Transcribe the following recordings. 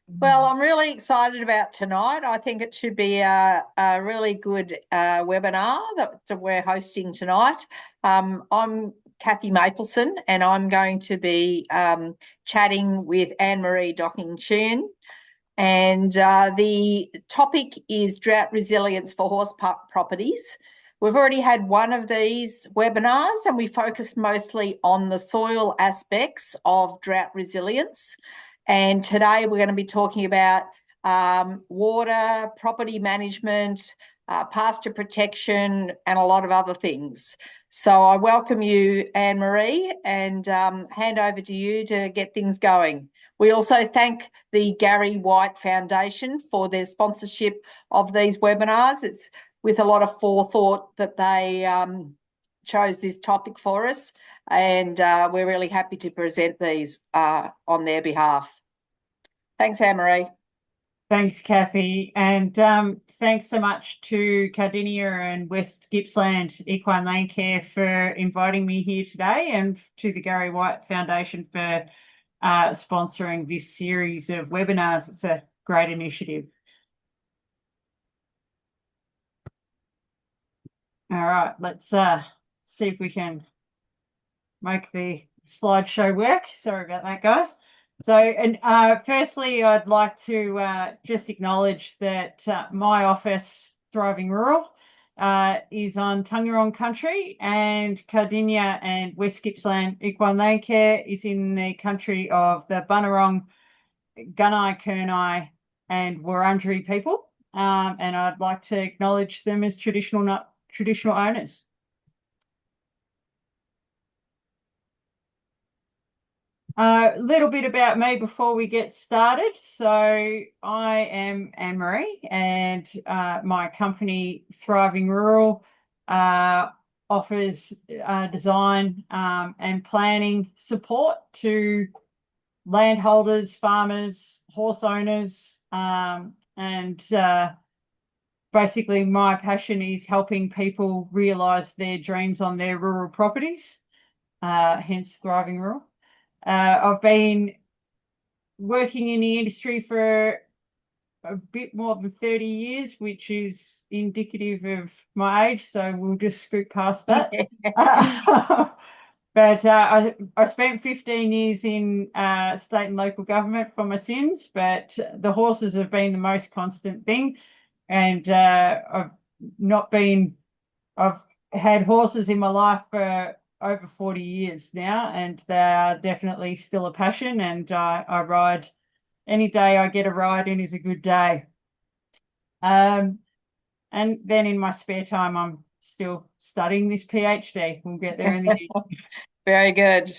Well, I'm really excited about tonight. I think it should be a really good webinar that we're hosting tonight. I'm Kathy Mapelson, and I'm going to be chatting with Annemaree Docking. And the topic is drought resilience for properties. We've already had one of these webinars, and we focused mostly on the soil aspects of drought resilience. And today we're going to be talking about water, property management, pasture protection, and a lot of other things. So I welcome you, Annemaree, and hand over to you to get things going. We also thank the Gary White Foundation for their sponsorship of these webinars. It's with a lot of forethought that they chose this topic for us, and we're really happy to present these on their behalf. Thanks, Annemaree. Thanks, Kathy. And thanks so much to Cardinia and West Gippsland Equine Land Care for inviting me here today, and to the Gary White Foundation for sponsoring this series of webinars. It's a great initiative. All right, let's see if we can make the slideshow work. Sorry about that, guys. So, and firstly, I'd like to just acknowledge that my office, Thriving Rural, is on Tungurong country, and Cardinia and West Gippsland Equine Land Care is in the country of the Bunurong, Gunai, Kurnai, and Wurundjeri people. And I'd like to acknowledge them as traditional owners. A little bit about me before we get started. So I am Annemaree, and my company Thriving Rural offers design and planning support to landholders, farmers, horse owners, and basically my passion is helping people realise their dreams on their rural properties, hence Thriving Rural. I've been working in the industry for a bit more than 30 years, which is indicative of my age, so we'll just scoot past that. But I spent 15 years in state and local government for my sins, but the horses have been the most constant thing. And I've had horses in my life for over 40 years now, and they are definitely still a passion, and I ride any day I get a ride in is a good day. And then in my spare time, I'm still studying this PhD. We'll get there in the end. Very good.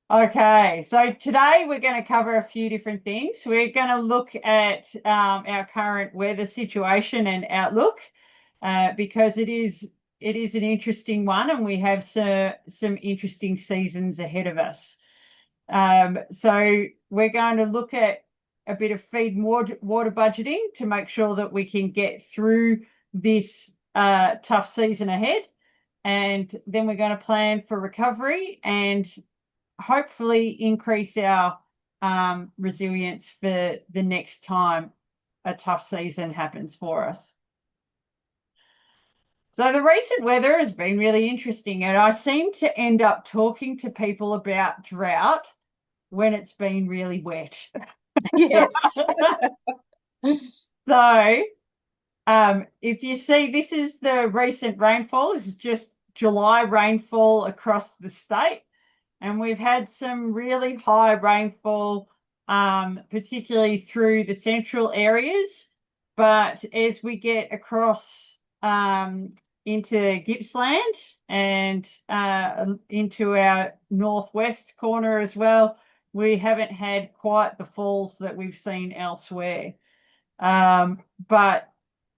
Okay, so today we're going to cover a few different things. We're going to look at our current weather situation and outlook, because it is an interesting one, and we have some interesting seasons ahead of us. So we're going to look at a bit of feed water budgeting to make sure that we can get through this tough season ahead. And then we're going to plan for recovery and hopefully increase our resilience for the next time a tough season happens for us. So the recent weather has been really interesting, and I seem to end up talking to people about drought when it's been really wet. Yes. So if you see, this is the recent rainfall. This is just July rainfall across the state. And we've had some really high rainfall, particularly through the central areas. But as we get across into Gippsland and into our northwest corner as well, we haven't had quite the falls that we've seen elsewhere. But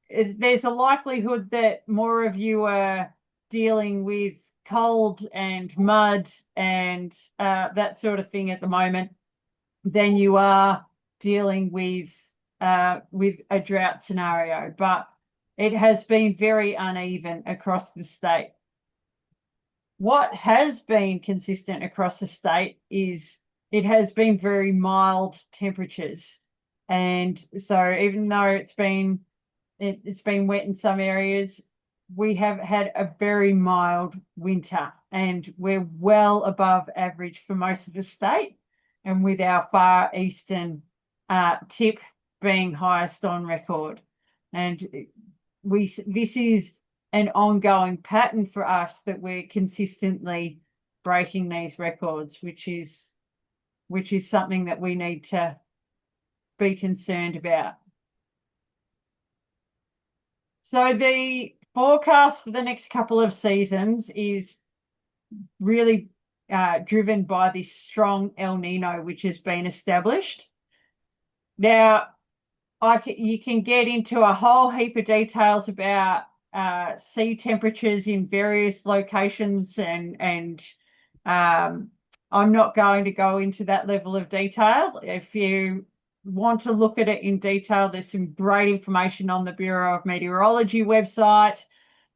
there's a likelihood that more of you are dealing with cold and mud and that sort of thing at the moment than you are dealing with a drought scenario. But it has been very uneven across the state. What has been consistent across the state is it has been very mild temperatures. And so even though it's been wet in some areas, we have had a very mild winter, and we're well above average for most of the state, and with our far eastern tip being highest on record. And this is an ongoing pattern for us, that we're consistently breaking these records, which is something that we need to be concerned about. So the forecast for the next couple of seasons is really driven by this strong El Nino, which has been established. Now, you can get into a whole heap of details about sea temperatures in various locations, and I'm not going to go into that level of detail. If you want to look at it in detail, there's some great information on the Bureau of Meteorology website,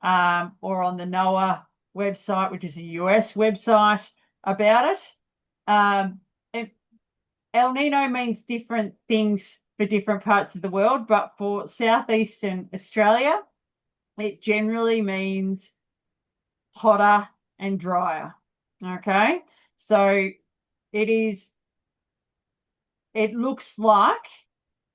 or on the NOAA website, which is a US website, about it. El Nino means different things for different parts of the world, but for southeastern Australia, it generally means hotter and drier. Okay, so it looks like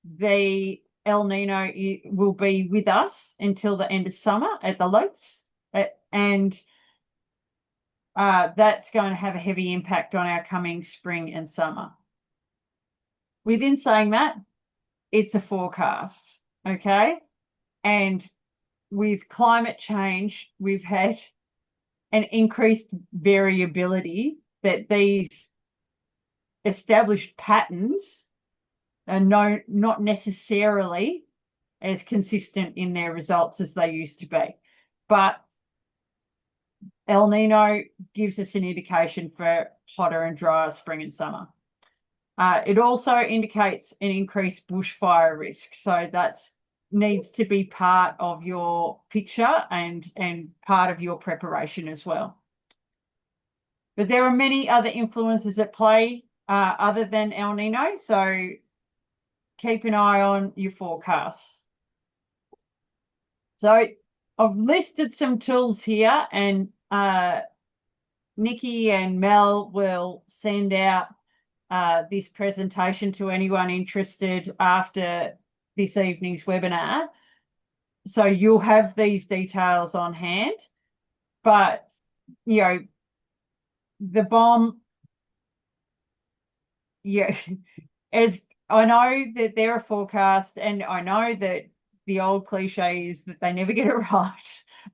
the El Nino will be with us until the end of summer at the least, and that's going to have a heavy impact on our coming spring and summer. Within saying that, it's a forecast, okay? And with climate change, we've had an increased variability, that these established patterns are not necessarily as consistent in their results as they used to be. But El Nino gives us an indication for hotter and drier spring and summer. It also indicates an increased bushfire risk. So that needs to be part of your picture and part of your preparation as well. But there are many other influences at play other than El Nino. So keep an eye on your forecasts. So I've listed some tools here, and Nikki and Mel will send out this presentation to anyone interested after this evening's webinar. So you'll have these details on hand. But, you know, the bomb, yeah, as I know that they're a forecast, and I know that the old cliche is that they never get it right,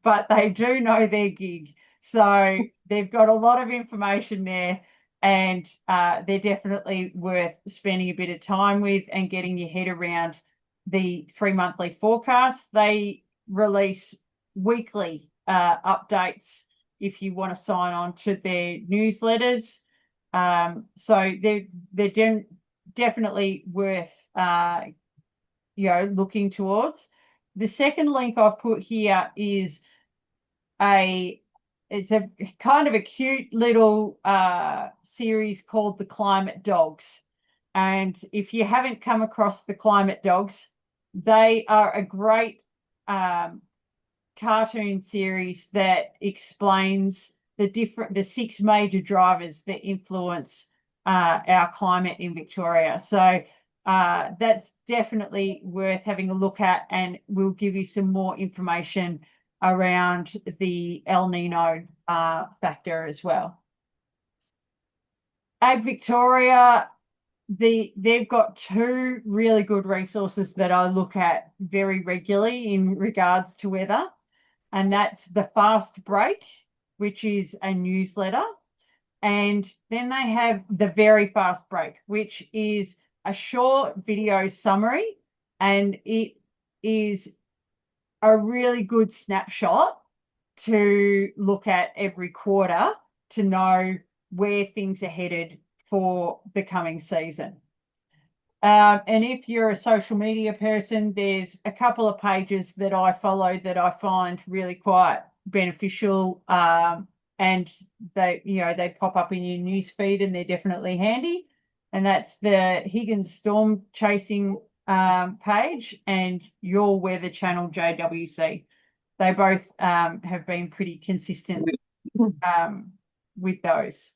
but they do know their gig. So they've got a lot of information there, and they're definitely worth spending a bit of time with and getting your head around the 3 monthly forecast. They release weekly updates if you want to sign on to their newsletters. So they're definitely worth looking towards. The second link I've put here is it's a kind of a cute little series called the Climate Dogs. And if you haven't come across the Climate Dogs, they are a great cartoon series that explains the 6 major drivers that influence our climate in Victoria. So that's definitely worth having a look at, and we'll give you some more information around the El Nino factor as well. Ag Victoria, they've got 2 really good resources that I look at very regularly in regards to weather, and that's the Fast Break, which is a newsletter, and then they have the Very Fast Break, which is a short video summary, and it is a really good snapshot to look at every quarter to know where things are headed for the coming season. And if you're a social media person, there's a couple of pages that I follow that I find really quite beneficial, and they pop up in your news feed, and they're definitely handy. and that's the Higgins Storm Chasing page, and Your Weather Channel JWC. They both have been pretty consistent with those.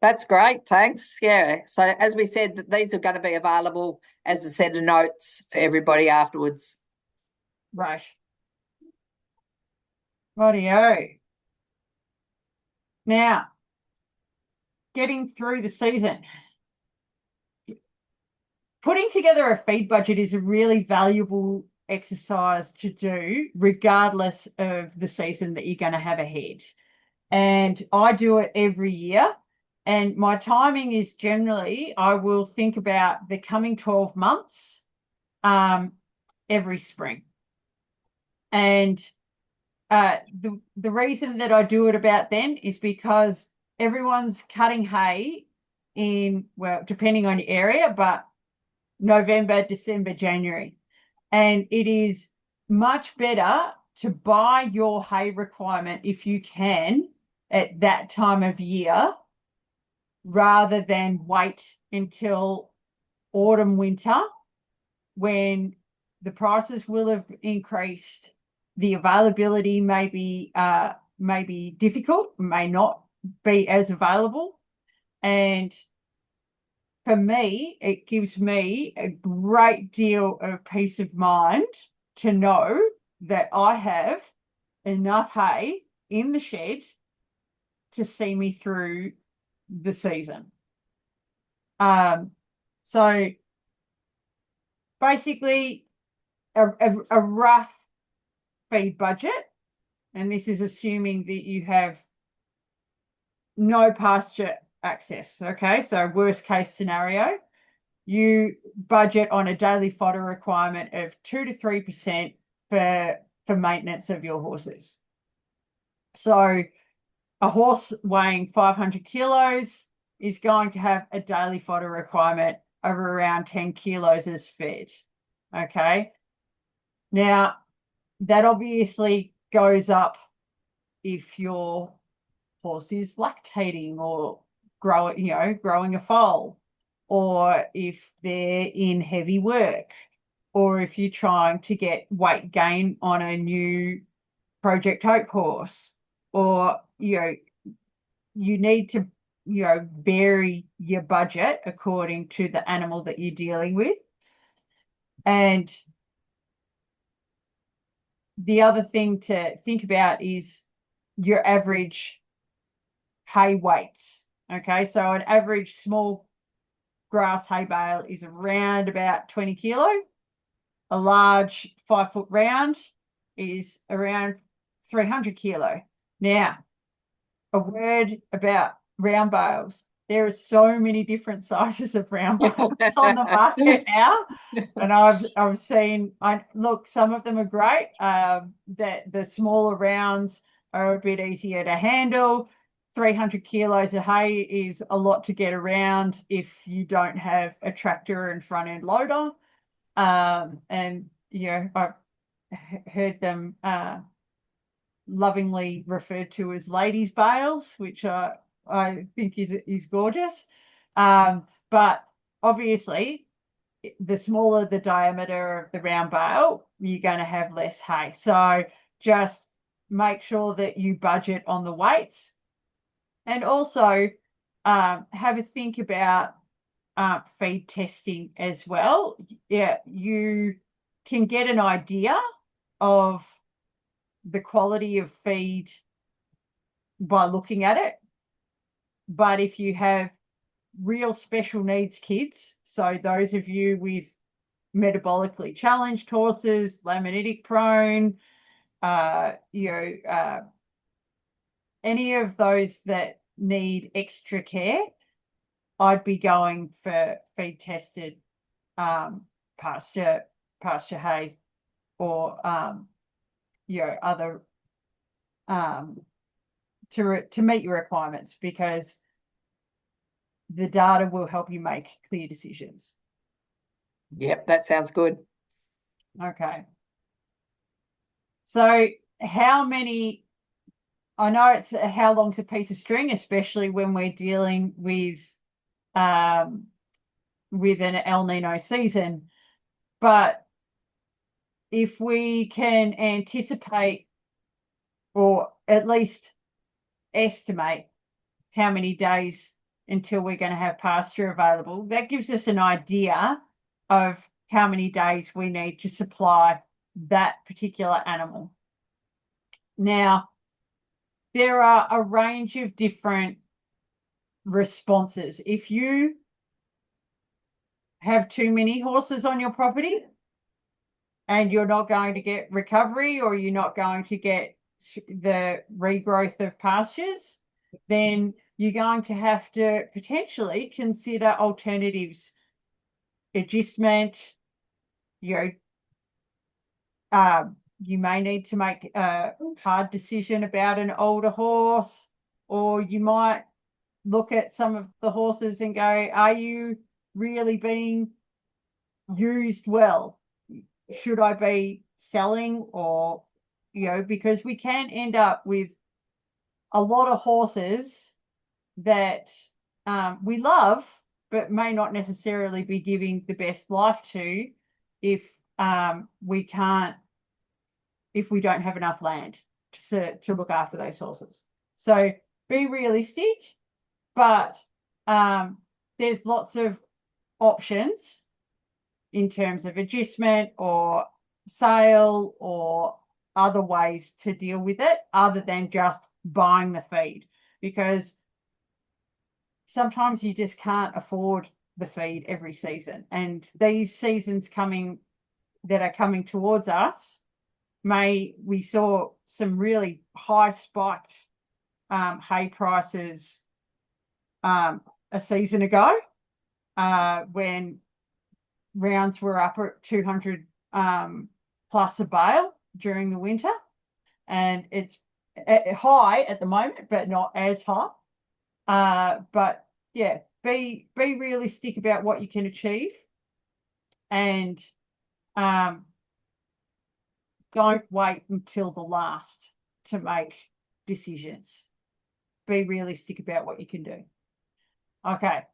That's great, thanks. Yeah. So as we said, these are going to be available as a set of notes for everybody afterwards. Right. Rightio. Now, getting through the season. Putting together a feed budget is a really valuable exercise to do, regardless of the season that you're going to have ahead. And I do it every year. And my timing is generally, I will think about the coming 12 months every spring. And the reason that I do it about then is because everyone's cutting hay in, well, depending on your area, but November, December, January. And it is much better to buy your hay requirement if you can at that time of year rather than wait until autumn, winter, when the prices will have increased, the availability may be difficult, may not be as available. And for me, it gives me a great deal of peace of mind to know that I have enough hay in the shed to see me through the season. So basically a rough feed budget, and this is assuming that you have no pasture access. Okay, so worst case scenario, you budget on a daily fodder requirement of 2 to 3% for maintenance of your horses. So a horse weighing 500 kilos is going to have a daily fodder requirement of around 10 kilos as fed. Okay. Now, that obviously goes up if your horse is lactating or growing a foal, or if they're in heavy work, or if you're trying to get weight gain on a new Project Hope horse, or you need to vary your budget according to the animal that you're dealing with. And the other thing to think about is your average hay weights. Okay, so an average small grass hay bale is around about 20 kilo. A large 5-foot round is around 300 kilo. Now, a word about round bales. There are so many different sizes of round bales on the market now, and I've seen. Look, some of them are great. That the smaller rounds are a bit easier to handle. 300 kilos of hay is a lot to get around if you don't have a tractor and front end loader. And I've heard them lovingly referred to as ladies' bales, which I think is gorgeous. But obviously, the smaller the diameter of the round bale, you're going to have less hay. So just make sure that you budget on the weights, and also have a think about feed testing as well. Yeah, you can get an idea of the quality of feed by looking at it. But if you have real special needs kids, so those of you with metabolically challenged horses, laminitic prone, any of those that need extra care, I'd be going for feed tested pasture hay, or other to meet your requirements, because the data will help you make clear decisions. Yep, that sounds good. Okay. So how many, I know it's how long's a piece of string, especially when we're dealing with with an El Nino season. But if we can anticipate or at least estimate how many days until we're going to have pasture available, that gives us an idea of how many days we need to supply that particular animal. Now, there are a range of different responses. If you have too many horses on your property and you're not going to get recovery, or you're not going to get the regrowth of pastures, then you're going to have to potentially consider alternatives, agistment. You may need to make a hard decision about an older horse, or you might look at some of the horses and go, are you really being used well? Should I be selling? Or, because we can end up with a lot of horses that we love, but may not necessarily be giving the best life to if we don't have enough land to look after those horses. So be realistic, but there's lots of options in terms of adjustment or sale or other ways to deal with it other than just buying the feed, because sometimes you just can't afford the feed every season. And these seasons that are coming towards us, we saw some really high spiked hay prices a season ago when rounds were up at 200 plus a bale during the winter, and it's high at the moment, but not as high. But yeah, be realistic about what you can achieve, and don't wait until the last to make decisions. Be realistic about what you can do. Okay.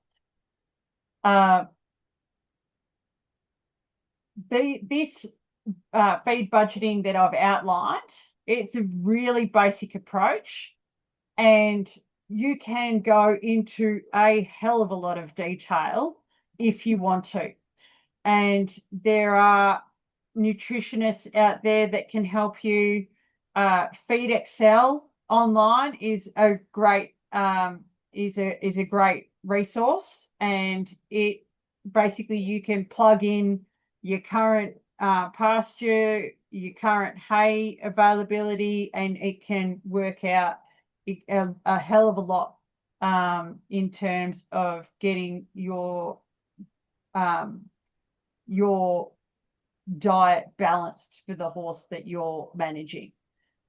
This feed budgeting that I've outlined, it's a really basic approach, and you can go into a hell of a lot of detail if you want to. And there are nutritionists out there that can help you. Feed Excel online is a great great resource, and it basically you can plug in your current pasture, your current hay availability, and it can work out a hell of a lot in terms of getting your diet balanced for the horse that you're managing,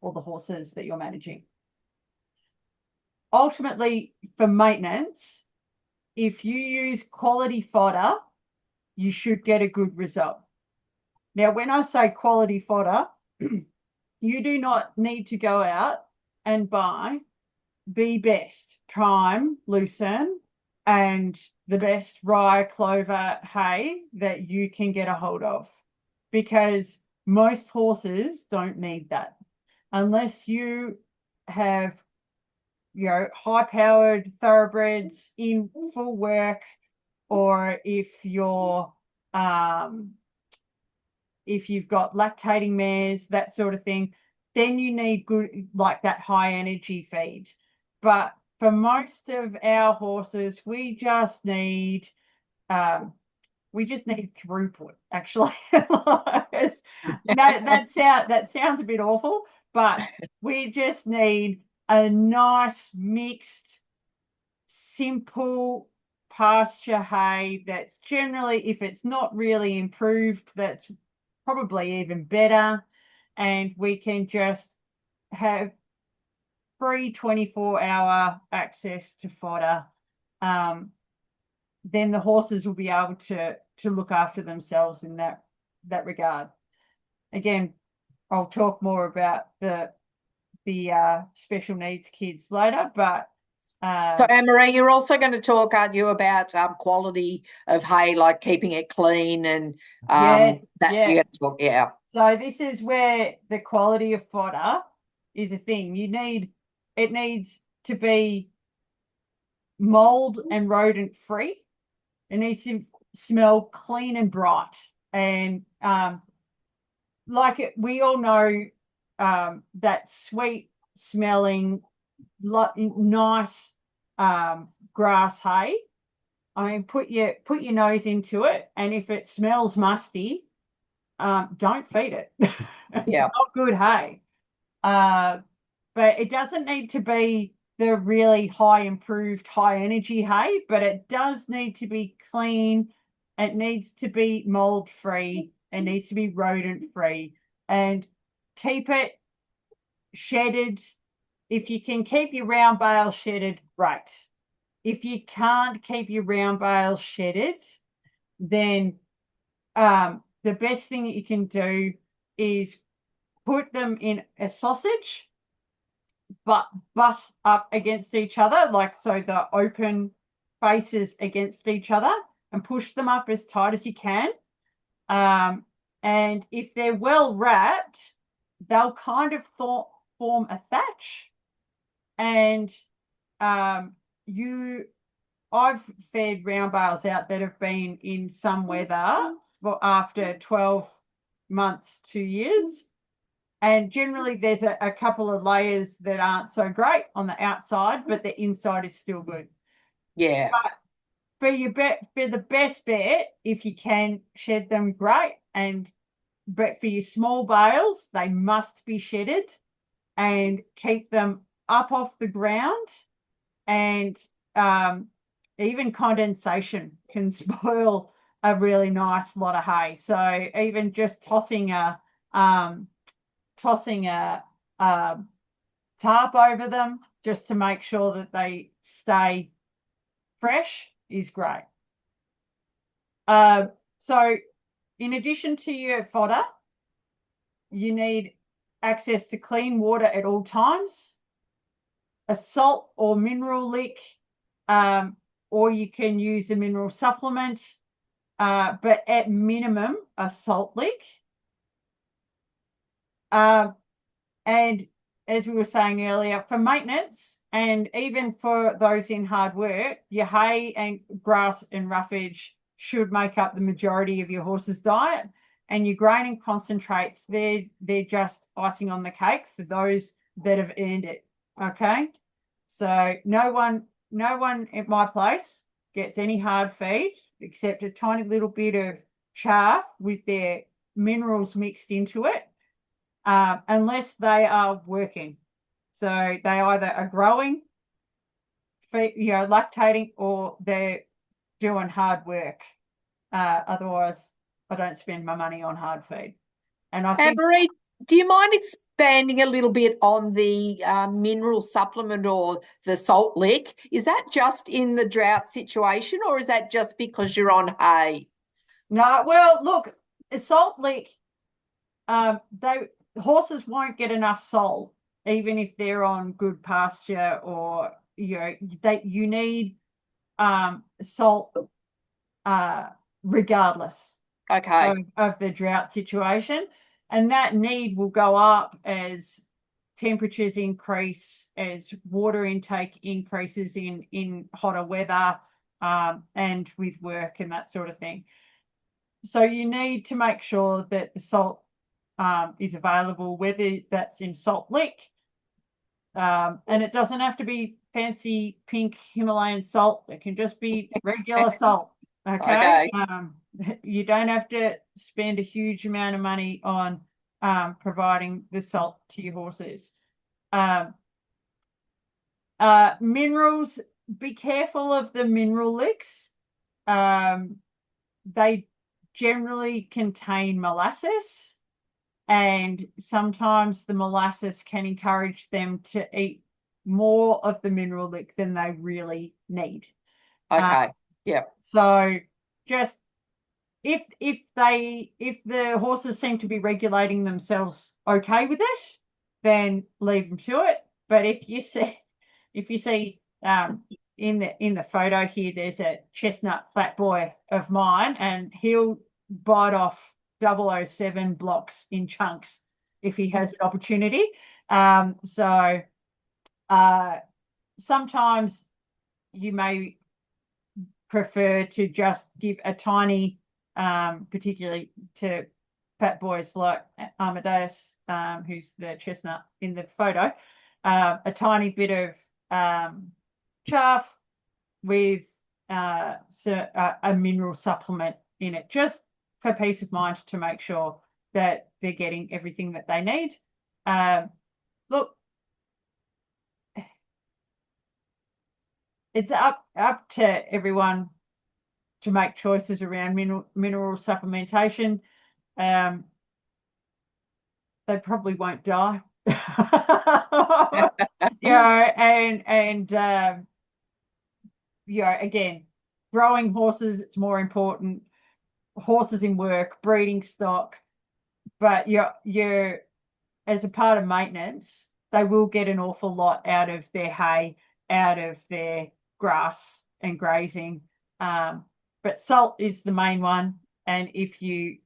or the horses that you're managing. Ultimately, for maintenance, if you use quality fodder, you should get a good result. Now, when I say quality fodder, you do not need to go out and buy the best prime lucerne and the best rye clover hay that you can get a hold of, because most horses don't need that unless you have high-powered thoroughbreds in full work, or if you've got lactating mares, that sort of thing, then you need good, like that high energy feed. But for most of our horses, we just need throughput, actually. That sounds a bit awful, but we just need a nice mixed, simple pasture hay that's generally, if it's not really improved, that's probably even better. And we can just have free 24-hour access to fodder. Then the horses will be able to look after themselves in that regard. Again, I'll talk more about the special needs kids later, but So, Annemaree, you're also going to talk, aren't you, about quality of hay, like keeping it clean and Yeah, that yeah. you're going to talk, yeah. So this is where the quality of fodder is a thing. It needs to be mold and rodent free. It needs to smell clean and bright. And we all know, that sweet smelling, nice grass hay. I mean, put your nose into it, and if it smells musty, don't feed it. It's Yeah. not good hay. But it doesn't need to be the really improved high energy hay, but it does need to be clean. It needs to be mold free. It needs to be rodent free, and keep it shedded. If you can keep your round bales shedded, great. If you can't keep your round bales shedded, then the best thing that you can do is put them in a sausage, but butt up against each other, like so the open faces against each other, and push them up as tight as you can. And if they're well wrapped, they'll kind of form a thatch. And I've fed round bales out that have been in some weather after 12 months, 2 years. And generally, there's a couple of layers that aren't so great on the outside, but the inside is still good. Yeah. But for the best bet, if you can shed them, great. But for your small bales, they must be shedded and keep them up off the ground. And even condensation can spoil a really nice lot of hay. So even just tossing a tarp over them just to make sure that they stay fresh is great. So in addition to your fodder, you need access to clean water at all times, a salt or mineral lick, or you can use a mineral supplement, but at minimum a salt lick. And as we were saying earlier, for maintenance and even for those in hard work, your hay and grass and roughage should make up the majority of your horse's diet. And your grain and concentrates, they're just icing on the cake for those that have earned it. Okay. So no one at my place gets any hard feed except a tiny little bit of chaff with their minerals mixed into it, unless they are working. So they either are growing, lactating, or they're doing hard work. Otherwise, I don't spend my money on hard feed. And I think, Annemaree, do you mind expanding a little bit on the mineral supplement or the salt lick? Is that just in the drought situation, or is that just because you're on hay? no, well, look, a salt lick, horses won't get enough salt, even if they're on good pasture, or you need salt regardless Okay. of the drought situation. And that need will go up as temperatures increase, as water intake increases in hotter weather, and with work and that sort of thing. So you need to make sure that the salt is available, whether that's in salt lick, and it doesn't have to be fancy pink Himalayan salt. It can just be regular salt. Okay. You don't have to spend a huge amount of money on providing the salt to your horses. Minerals, be careful of the mineral licks. They generally contain molasses, and sometimes the molasses can encourage them to eat more of the mineral lick than they really need. Okay. Yeah. So just if the horses seem to be regulating themselves okay with it, then leave them to it. But if you see In the photo here, there's a chestnut flat boy of mine, and he'll bite off 007 blocks in chunks if he has an opportunity. Sometimes you may prefer to just give a tiny, particularly to fat boys like Amadeus, who's the chestnut in the photo, a tiny bit of chaff with a mineral supplement in it, just for peace of mind, to make sure that they're getting everything that they need. Look, it's up to everyone to make choices around mineral supplementation. They probably won't die. Again, growing horses, it's more important. Horses in work, breeding stock, but you're as a part of maintenance, they will get an awful lot out of their hay, out of their grass and grazing. But salt is the main one, and if you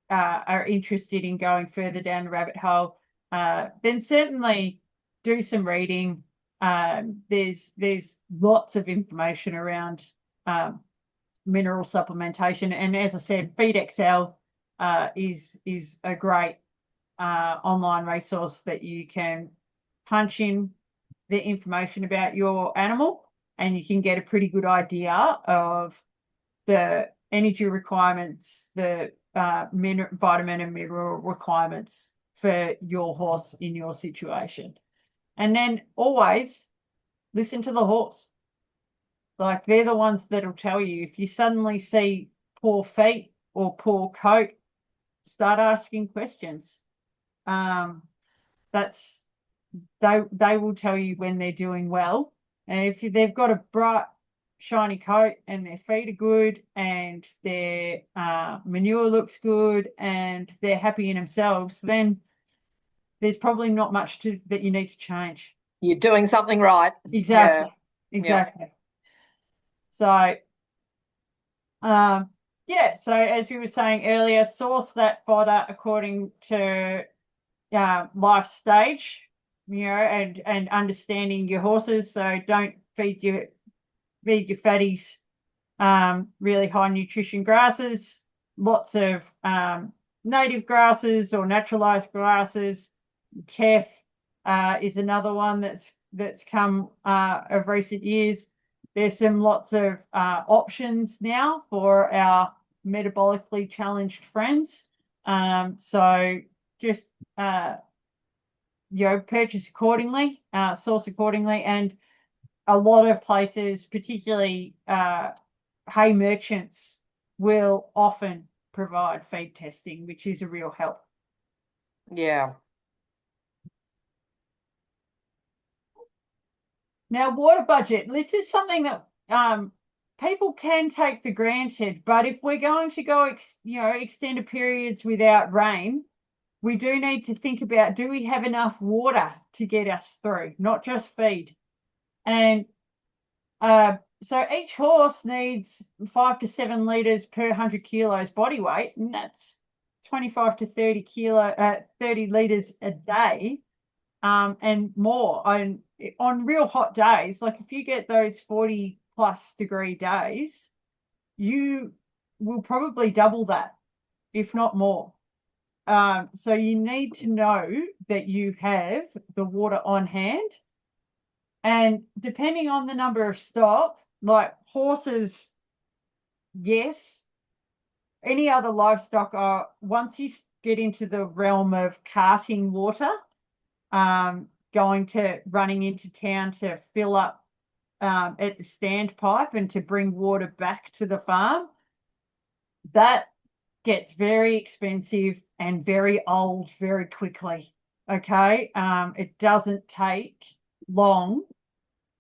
are interested in going further down the rabbit hole, then certainly do some reading. There's lots of information around mineral supplementation, and as I said, Feed Excel is a great online resource that you can punch in the information about your animal, and you can get a pretty good idea of the energy requirements, the vitamin and mineral requirements for your horse in your situation. And then always listen to the horse. Like, they're the ones that'll tell you if you suddenly see poor feet or poor coat, start asking questions. That's they will tell you when they're doing well. And if they've got a bright, shiny coat and their feet are good and their manure looks good and they're happy in themselves, then there's probably not much that you need to change. You're doing something right. Exactly. Yeah. Exactly. So, so as we were saying earlier, source that fodder according to life stage, and understanding your horses. So don't feed your fatties really high nutrition grasses. Lots of native grasses or naturalized grasses. Teff is another one that's come of recent years. There's lots of options now for our metabolically challenged friends. So just purchase accordingly, source accordingly, and a lot of places, particularly hay merchants, will often provide feed testing, which is a real help. Yeah. Now, water budget. This is something that people can take for granted, but if we're going to go, extended periods without rain, we do need to think about, do we have enough water to get us through, not just feed? And so each horse needs 5 to 7 litres per 100 kilos body weight, and that's 25 to 30 litres a day, and more. On real hot days, like if you get those 40 plus degree days, you will probably double that, if not more. So you need to know that you have the water on hand. And depending on the number of stock, like horses, yes, any other livestock are, once you get into the realm of carting water, running into town to fill up at the standpipe and to bring water back to the farm, that gets very expensive and very old very quickly. Okay. It doesn't take long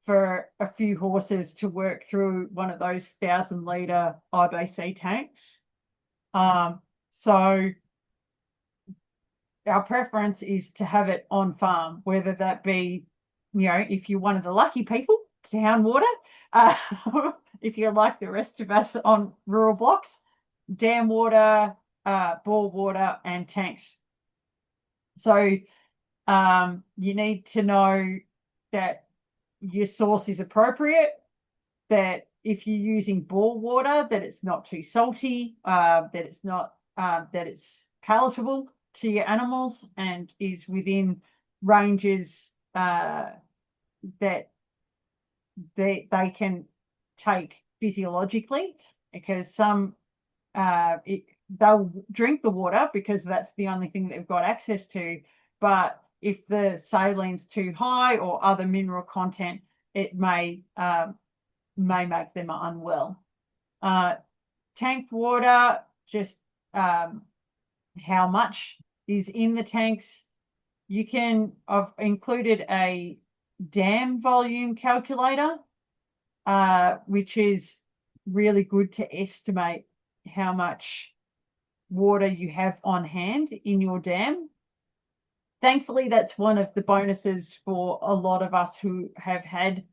for a few horses to work through one of those 1,000-litre IBC tanks. So our preference is to have it on farm, whether that be, if you're one of the lucky people town water. Uh, if you're like the rest of us on rural blocks, dam water, bore water, and tanks. So you need to know that your source is appropriate, that if you're using bore water, that it's not too salty, that it's not that it's palatable to your animals and is within ranges that they can take physiologically, because some they'll drink the water because that's the only thing they've got access to. But if the saline's too high or other mineral content, it may make them unwell. Tank water, just how much is in the tanks. I've included a dam volume calculator, which is really good to estimate how much water you have on hand in your dam. Thankfully, that's one of the bonuses for a lot of us who have had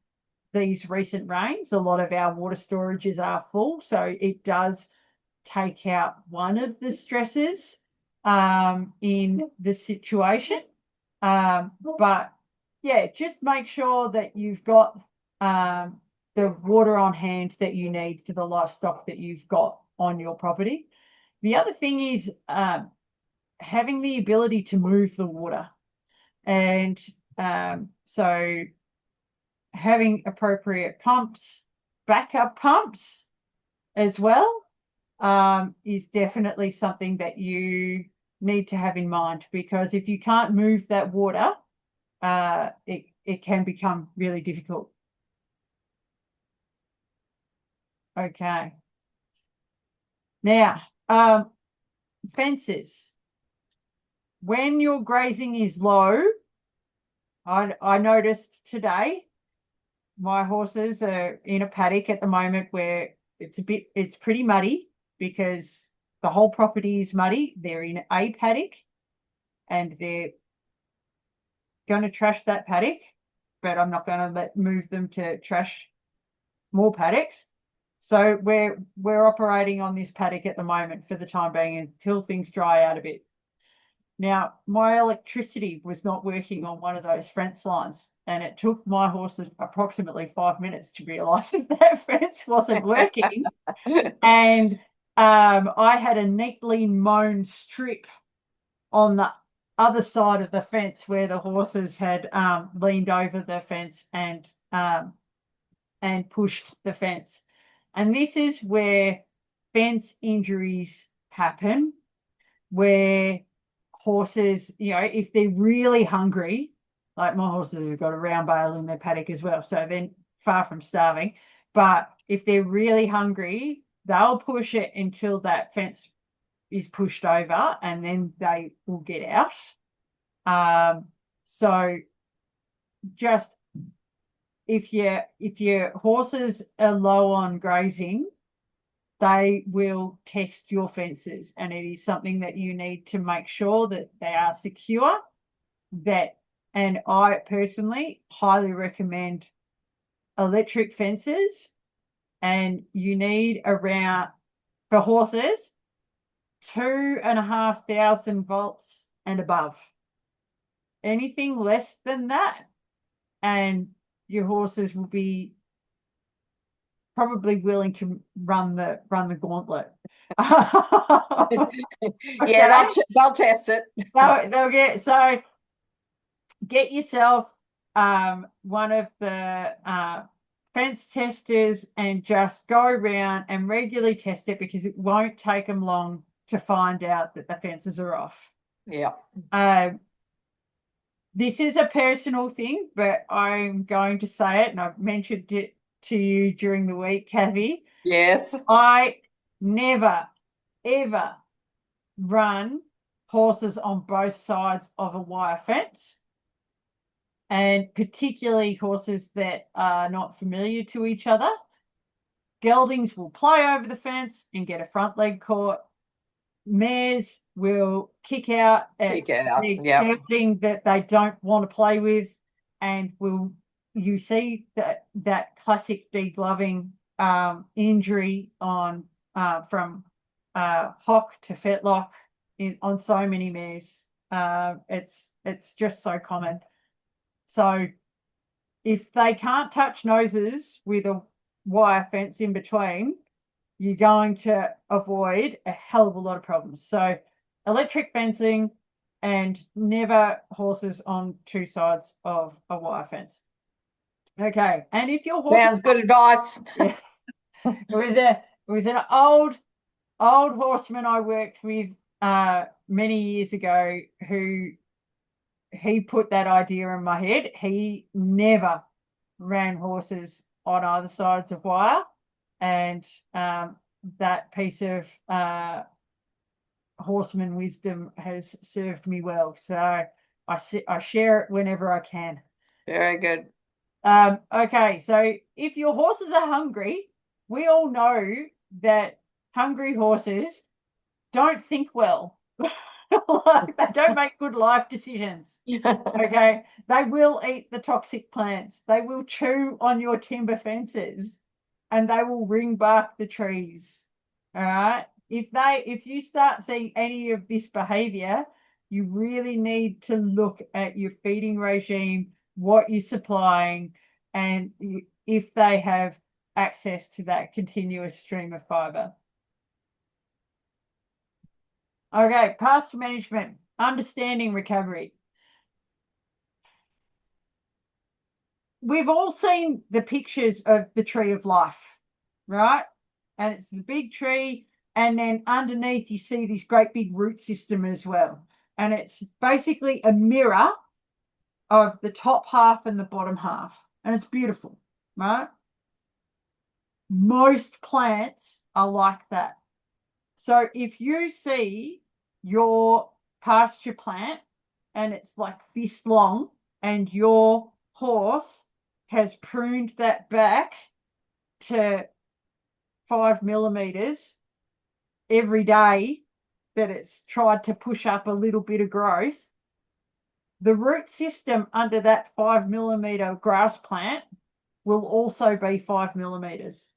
these recent rains. A lot of our water storages are full, so it does take out one of the stresses in the situation. But yeah, just make sure that you've got the water on hand that you need for the livestock that you've got on your property. The other thing is having the ability to move the water. And so having appropriate pumps, backup pumps as well, is definitely something that you need to have in mind, because if you can't move that water, it can become really difficult. Okay. Now, fences. When your grazing is low, I noticed today my horses are in a paddock at the moment where it's pretty muddy because the whole property is muddy. They're in a paddock and they're going to trash that paddock, but I'm not going to move them to trash more paddocks. So we're operating on this paddock at the moment for the time being until things dry out a bit. Now, my electricity was not working on one of those fence lines, and it took my horses approximately 5 minutes to realise that fence wasn't working. And I had a neatly mown strip on the other side of the fence where the horses had leaned over the fence and pushed the fence. And this is where fence injuries happen, where horses, if they're really hungry, like my horses have got a round bale in their paddock as well, so they're far from starving. But if they're really hungry, they'll push it until that fence is pushed over, and then they will get out. So just if your horses are low on grazing, they will test your fences, and it is something that you need to make sure that they are secure. And I personally highly recommend electric fences, and you need around, for horses, 2,500 volts and above. Anything less than that, and your horses will be probably willing to run the gauntlet. Yeah, they'll test it. They'll get yourself one of the fence testers and just go around and regularly test it, because it won't take them long to find out that the fences are off. Yeah. This is a personal thing, but I'm going to say it, and I've mentioned it to you during the week, Kathy. Yes. I never, ever run horses on both sides of a wire fence, and particularly horses that are not familiar to each other. Geldings will play over the fence and get a front leg caught. Mares will kick out at the gelding that they don't want to play with, and will you see that classic degloving injury on from hock to fetlock on so many mares. It's just so common. So if they can't touch noses with a wire fence in between, you're going to avoid a hell of a lot of problems. So electric fencing and never horses on two sides of a wire fence. Okay, and if your horse Sounds good advice. yeah, it was an old horseman I worked with many years ago who he put that idea in my head. He never ran horses on either sides of wire, and that piece of horseman wisdom has served me well. So I share it whenever I can. Very good. Okay, so if your horses are hungry, we all know that hungry horses don't think well. Like, they don't make good life decisions. Okay, they will eat the toxic plants. They will chew on your timber fences, and they will ring bark the trees. All right. If you start seeing any of this behavior, you really need to look at your feeding regime, what you're supplying, and if they have access to that continuous stream of fiber. Okay, pasture management, understanding recovery. We've all seen the pictures of the tree of life, right? And it's the big tree, and then underneath you see this great big root system as well. And it's basically a mirror of the top half and the bottom half. And it's beautiful, right? Most plants are like that. So if you see your pasture plant and it's like this long, and your horse has pruned that back to 5 millimeters every day that it's tried to push up a little bit of growth, the root system under that 5 millimeter grass plant will also be 5 millimeters.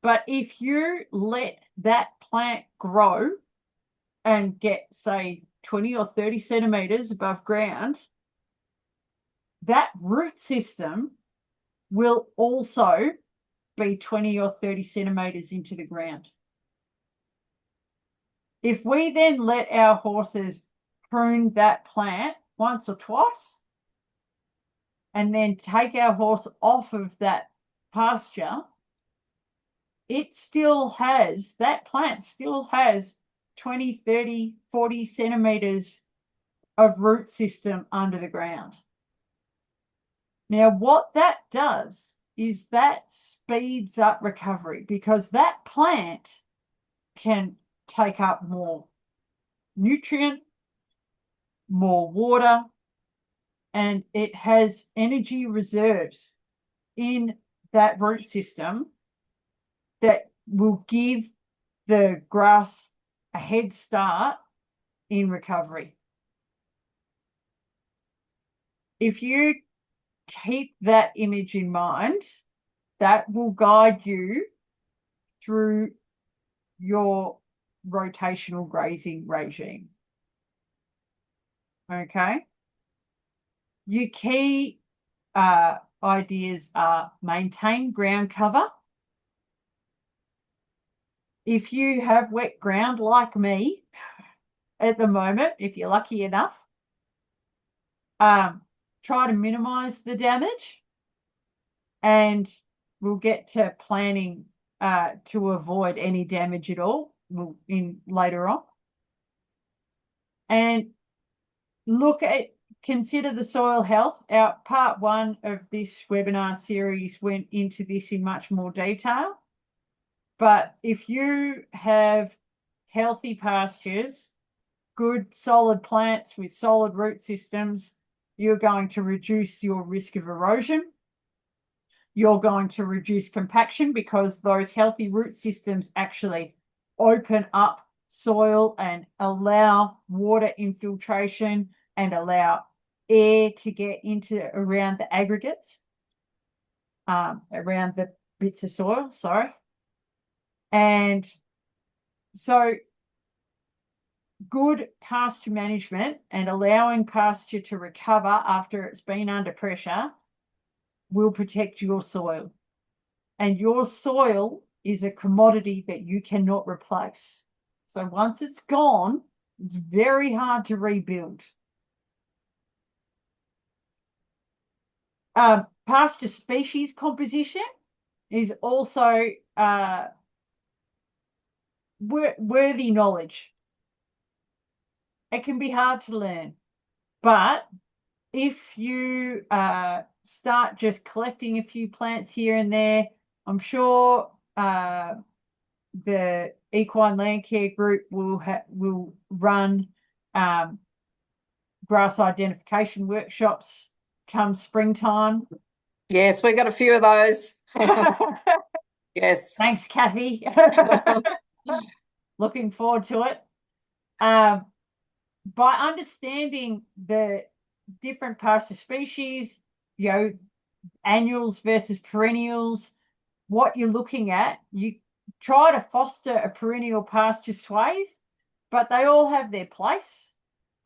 But if you let that plant grow and get, say, 20 or 30 centimeters above ground, that root system will also be 20 or 30 centimeters into the ground. If we then let our horses prune that plant once or twice, and then take our horse off of that pasture, that plant still has 20, 30, 40 centimeters of root system under the ground. Now, what that does is that speeds up recovery, because that plant can take up more nutrient, more water, and it has energy reserves in that root system that will give the grass a head start in recovery. If you keep that image in mind, that will guide you through your rotational grazing regime. Okay. Your key ideas are maintain ground cover. If you have wet ground like me at the moment, if you're lucky enough, try to minimize the damage, and we'll get to planning to avoid any damage at all later on. And consider the soil health. Our part 1 of this webinar series went into this in much more detail. But if you have healthy pastures, good solid plants with solid root systems, you're going to reduce your risk of erosion. You're going to reduce compaction, because those healthy root systems actually open up soil and allow water infiltration and allow air to get into around the aggregates, around the bits of soil, sorry. And so good pasture management and allowing pasture to recover after it's been under pressure will protect your soil. And your soil is a commodity that you cannot replace. So once it's gone, it's very hard to rebuild. Pasture species composition is also worthy knowledge. It can be hard to learn, but if you start just collecting a few plants here and there, I'm sure the Equine Land Care Group will run grass identification workshops come springtime. Yes, we've got a few of those. Yes. Thanks, Kathy. Looking forward to it. By understanding the different pasture species, annuals versus perennials, what you're looking at, you try to foster a perennial pasture swathe, but they all have their place,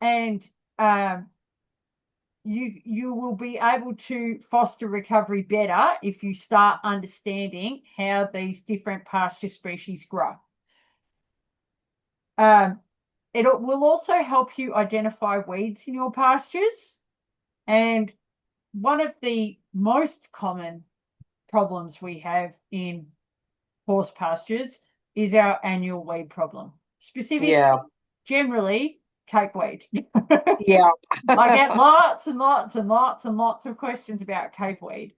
and you will be able to foster recovery better if you start understanding how these different pasture species grow. It will also help you identify weeds in your pastures. And one of the most common problems we have in horse pastures is our annual weed problem. Specifically, generally, Cape weed. Yeah. I get lots and lots and lots and lots of questions about Cape weed.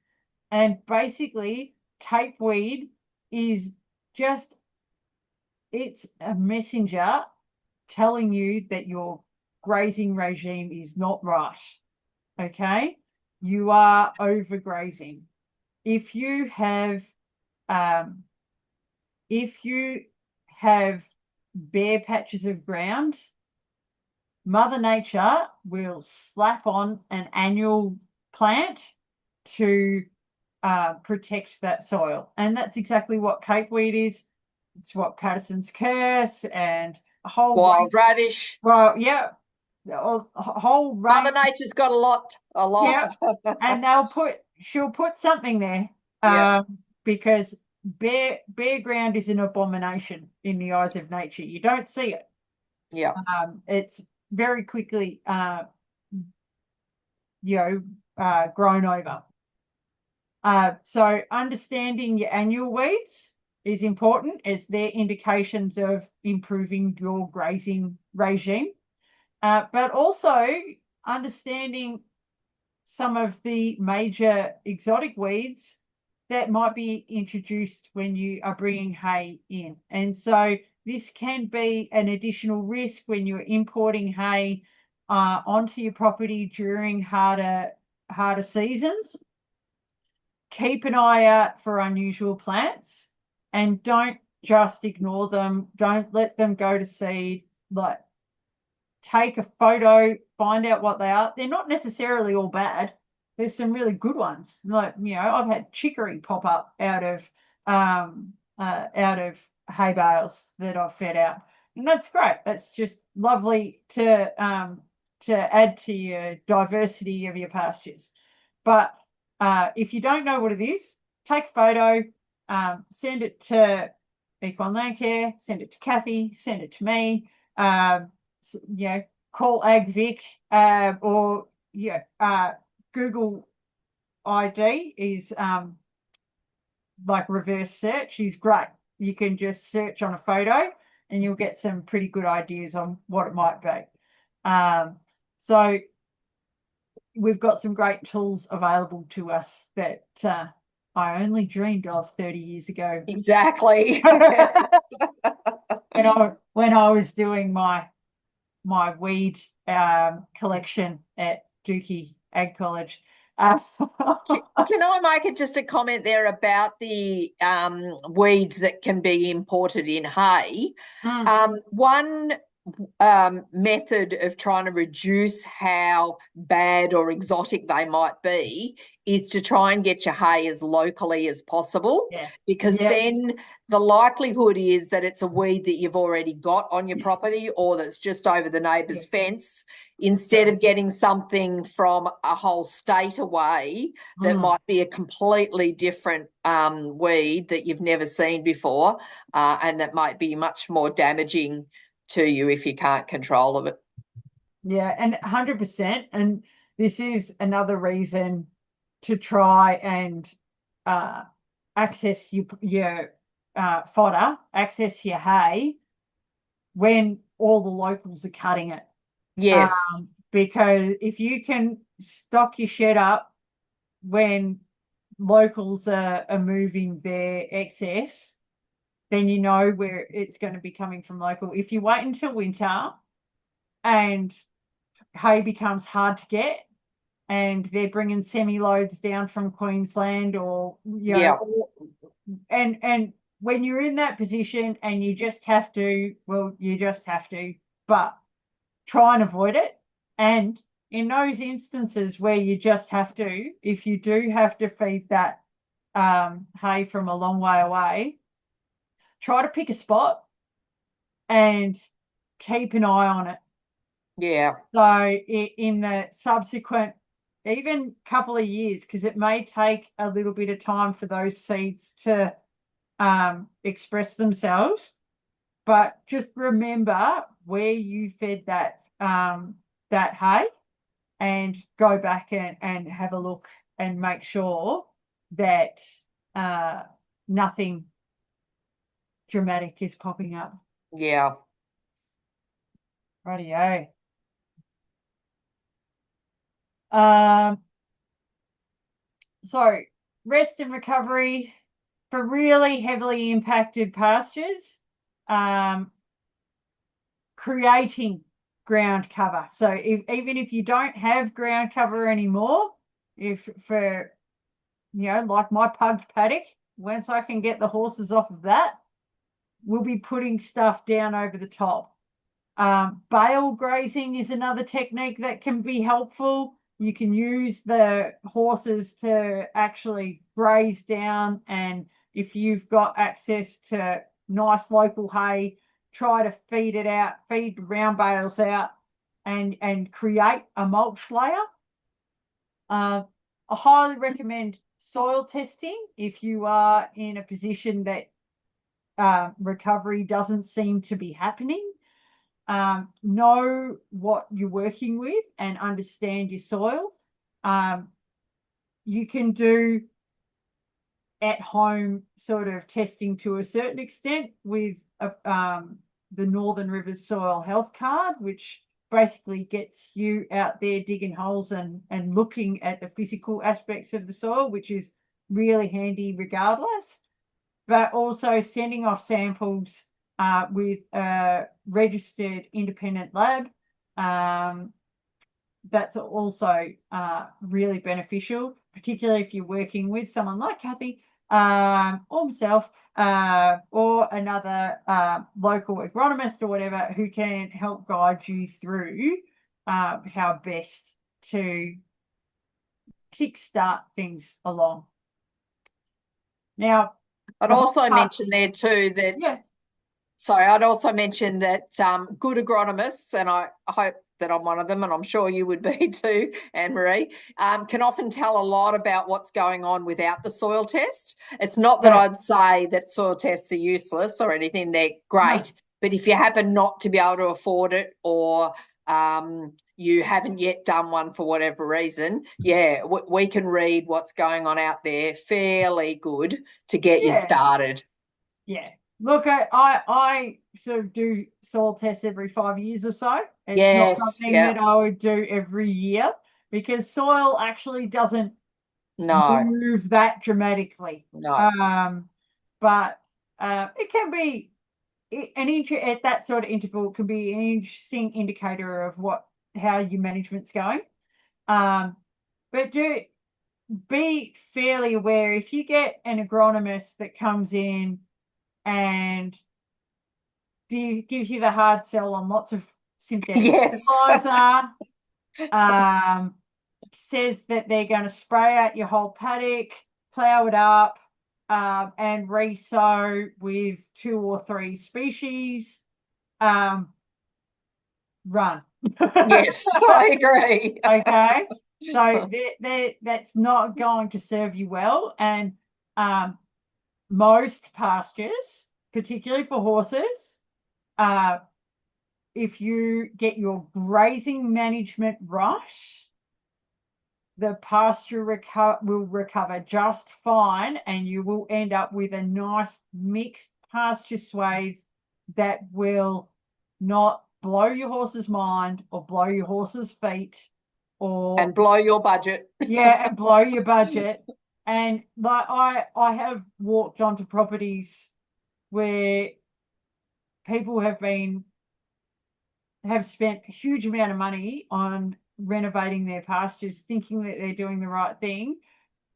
And basically, Cape weed is just, it's a messenger telling you that your grazing regime is not right. Okay? You are overgrazing. If you have bare patches of ground, Mother Nature will slap on an annual plant to protect that soil. And that's exactly what Cape weed is. It's what Patterson's curse and a whole wild radish. Well, yeah, a whole range. Mother Nature's got a lot. Yeah, and she'll put something there. Because bare ground is an abomination in the eyes of nature. You don't see it. Yeah. It's very quickly grown over. So understanding your annual weeds is important, as they're indications of improving your grazing regime. But also understanding some of the major exotic weeds that might be introduced when you are bringing hay in. And so this can be an additional risk when you're importing hay onto your property during harder seasons. Keep an eye out for unusual plants and don't just ignore them. Don't let them go to seed. Like, take a photo, find out what they are. They're not necessarily all bad. There's some really good ones. Like, I've had chicory pop up out of hay bales that I've fed out, and that's great. That's just lovely to add to your diversity of your pastures. But if you don't know what it is, take a photo, send it to Equine Land Care, send it to Kathy, send it to me. Call AgVic, or Google ID is like reverse search is great. You can just search on a photo and you'll get some pretty good ideas on what it might be. So we've got some great tools available to us that I only dreamed of 30 years ago. Exactly. when I was doing my weed collection at Dookie Ag College. Can I make just a comment there about the weeds that can be imported in hay? One method of trying to reduce how bad or exotic they might be is to try and get your hay as locally as possible, Yeah. because Yeah. then the likelihood is that it's a weed that you've already got on your property or that's just over the neighbour's Yeah. fence, instead Yeah. of getting something from a whole state away that might be a completely different weed that you've never seen before, and that might be much more damaging to you if you can't control of it. Yeah, and 100%. And this is another reason to try and uh, access your fodder, access your hay when all the locals are cutting it. Yes. Because if you can stock your shed up when locals are moving their excess, then you know where it's going to be coming from local. If you wait until winter and hay becomes hard to get, and they're bringing semi loads down from Queensland, or Yeah. and when you're in that position and you just have to, well, you just have to, but try and avoid it. And in those instances where you just have to, if you do have to feed that hay from a long way away, try to pick a spot and keep an eye on it. Yeah. So in the subsequent, even couple of years, because it may take a little bit of time for those seeds to express themselves, but just remember where you fed that hay, and go back and have a look and make sure that uh, nothing dramatic is popping up. Yeah. Rightio. Um, so rest and recovery for really heavily impacted pastures, creating ground cover. So even if you don't have ground cover anymore, if for, like my pugged paddock, once I can get the horses off of that, we'll be putting stuff down over the top. Bale grazing is another technique that can be helpful. You can use the horses to actually graze down, and if you've got access to nice local hay, try to feed it out, feed round bales out, and create a mulch layer. I highly recommend soil testing if you are in a position that recovery doesn't seem to be happening. Know what you're working with and understand your soil. You can do at home sort of testing to a certain extent with the Northern Rivers Soil Health Card, which basically gets you out there digging holes and looking at the physical aspects of the soil, which is really handy regardless. But also sending off samples with a registered independent lab. That's also really beneficial, particularly if you're working with someone like Kathy or myself or another local agronomist or whatever, who can help guide you through how best to kickstart things along. Now, I'd the whole also part, mention there too that, yeah, sorry, I'd also mention that good agronomists, and I hope that I'm one of them, and I'm sure you would be too, Annemaree, can often tell a lot about what's going on without the soil test. It's not that yeah, I'd say that soil tests are useless or anything, they're great, no, but if you happen not to be able to afford it, or you haven't yet done one for whatever reason, yeah, we can read what's going on out there fairly good to get you yeah. started. Yeah. Look, I sort of do soil tests every 5 years or so. It's not Yes, something yeah, that I would do every year, because soil actually doesn't no, move that dramatically. no, But it can be at that sort of interval, can be an interesting indicator of how your management's going. Um, but be fairly aware if you get an agronomist that comes in and gives you the hard sell on lots of synthetic Yes. fertilizer. Says that they're going to spray out your whole paddock, plough it up, and re-sow with 2 or 3 species. Run. Yes, I agree. Okay. So that's not going to serve you well. And most pastures, particularly for horses, if you get your grazing management right, the pasture will recover just fine, and you will end up with a nice mixed pasture swathe that will not blow your horse's mind or blow your horse's feet or And blow your budget. and blow your budget. And like I have walked onto properties where people have spent a huge amount of money on renovating their pastures, thinking that they're doing the right thing,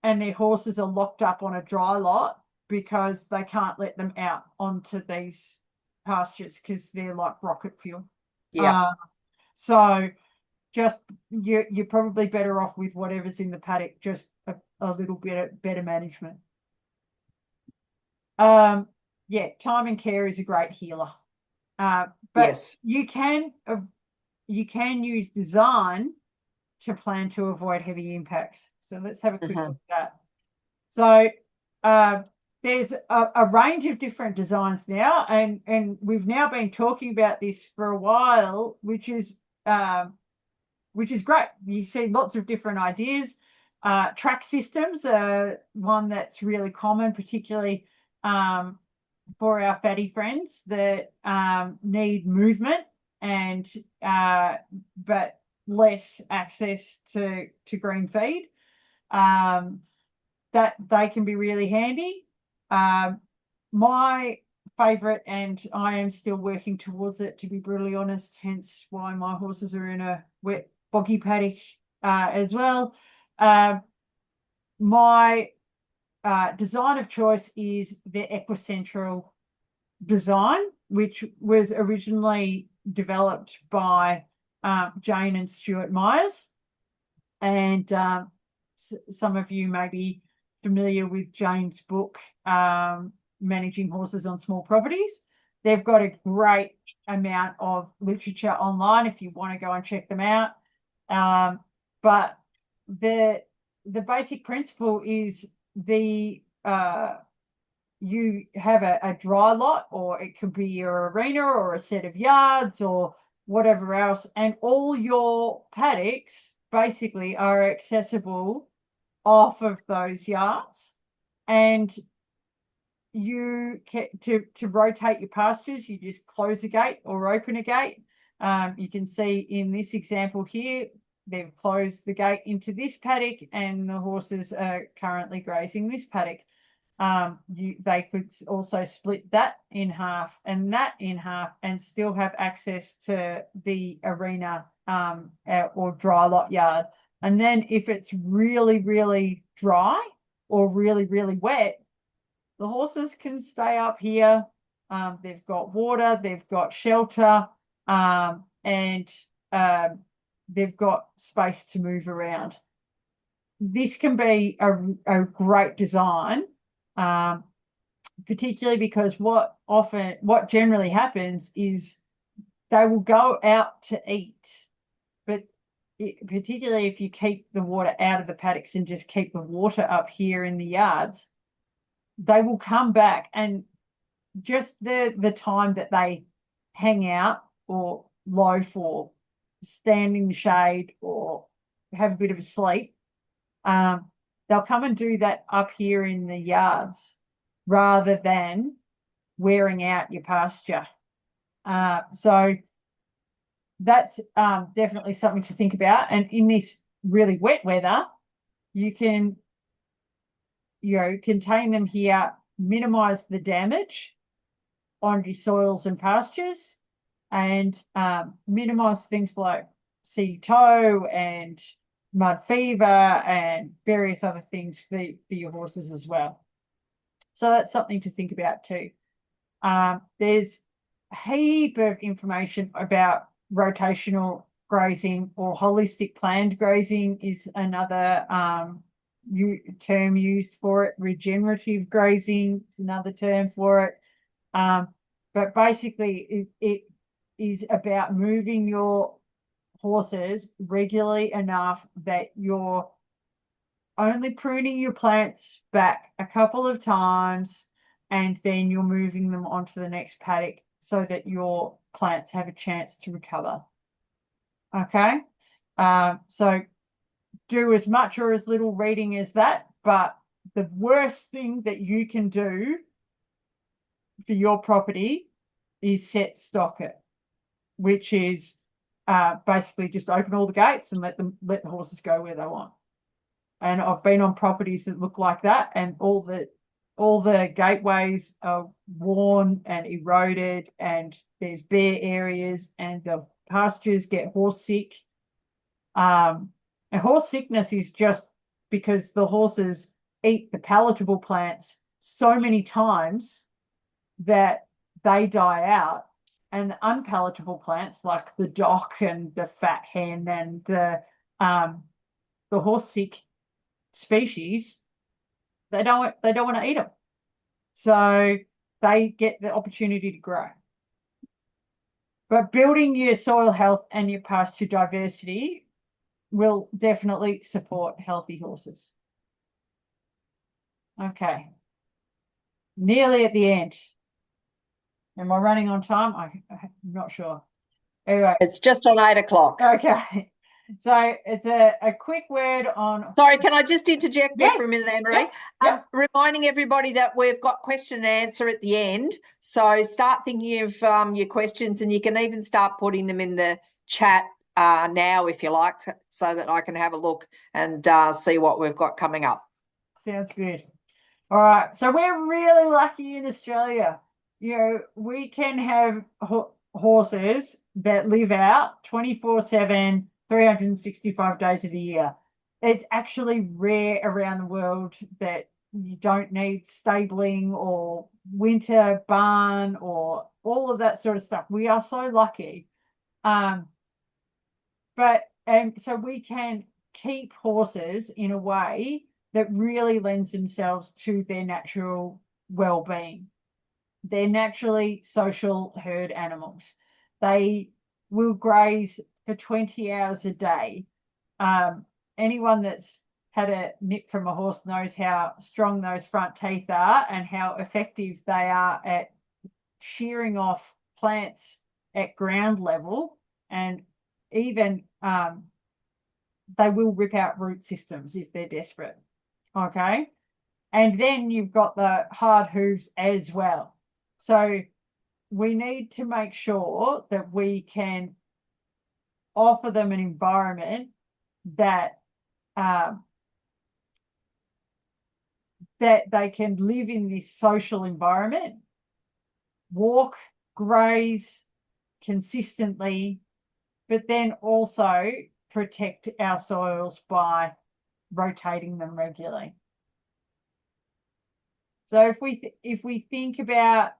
and their horses are locked up on a dry lot because they can't let them out onto these pastures because they're like rocket fuel. Yeah. So just you're probably better off with whatever's in the paddock, just a little bit better management. Yeah, time and care is a great healer. But Yes. you can use design to plan to avoid heavy impacts. So let's have a quick look at that. So there's a range of different designs now, and we've now been talking about this for a while, which is great. You see lots of different ideas. Track systems are one that's really common, particularly for our fatty friends that need movement and but less access to green feed. That they can be really handy. My favorite, and I am still working towards it, to be brutally honest, hence why my horses are in a wet boggy paddock as well. My design of choice is the Equicentral design, which was originally developed by Jane and Stuart Myers. And some of you may be familiar with Jane's book, Managing Horses on Small Properties. They've got a great amount of literature online if you want to go and check them out. But the basic principle is you have a dry lot, or it could be your arena or a set of yards or whatever else, and all your paddocks basically are accessible off of those yards. And you can, to rotate your pastures, you just close a gate or open a gate. You can see in this example here, they've closed the gate into this paddock and the horses are currently grazing this paddock. They could also split that in half and that in half and still have access to the arena or dry lot yard. And then if it's really, really dry or really, really wet, the horses can stay up here. They've got water, they've got shelter, and they've got space to move around. This can be a great design, particularly because what generally happens is they will go out to eat, but particularly if you keep the water out of the paddocks and just keep the water up here in the yards, they will come back, and just the time that they hang out or loaf or stand in the shade or have a bit of a sleep, they'll come and do that up here in the yards rather than wearing out your pasture. So that's definitely something to think about. And in this really wet weather, you can contain them here, minimize the damage on your soils and pastures, and minimize things like sea tow and mud fever and various other things for your horses as well. So that's something to think about too. There's heap of information about rotational grazing, or holistic planned grazing is another term used for it. Regenerative grazing is another term for it. But basically, it is about moving your horses regularly enough that you're only pruning your plants back a couple of times, and then you're moving them onto the next paddock so that your plants have a chance to recover. Okay, so do as much or as little reading as that, but the worst thing that you can do for your property is set stock it, which is basically just open all the gates and let the horses go where they want. And I've been on properties that look like that, and all the gateways are worn and eroded, and there's bare areas, and the pastures get horse sick. And horse sickness is just because the horses eat the palatable plants so many times that they die out, and unpalatable plants like the dock and the fat hen and the horse sick species, they don't want to eat them, so they get the opportunity to grow. But building your soil health and your pasture diversity will definitely support healthy horses. Okay, nearly at the end. Am I running on time? I'm not sure. Anyway, It's just on 8 o'clock. Okay, so it's a quick word on. Sorry, can I just interject there Yeah. for a minute, Annemaree? Yeah. Reminding everybody that we've got question and answer at the end. So start thinking of your questions, and you can even start putting them in the chat now if you like, so that I can have a look and see what we've got coming up. Sounds good. All right, so we're really lucky in Australia. You know, we can have horses that live out 24/7, 365 days of the year. It's actually rare around the world that you don't need stabling or winter barn or all of that sort of stuff. We are so lucky. So we can keep horses in a way that really lends themselves to their natural well-being. They're naturally social herd animals. They will graze for 20 hours a day. Anyone that's had a nip from a horse knows how strong those front teeth are and how effective they are at shearing off plants at ground level, and even they will rip out root systems if they're desperate. Okay. And then you've got the hard hooves as well. So we need to make sure that we can offer them an environment that that they can live in this social environment, walk, graze consistently, but then also protect our soils by rotating them regularly. So if we think about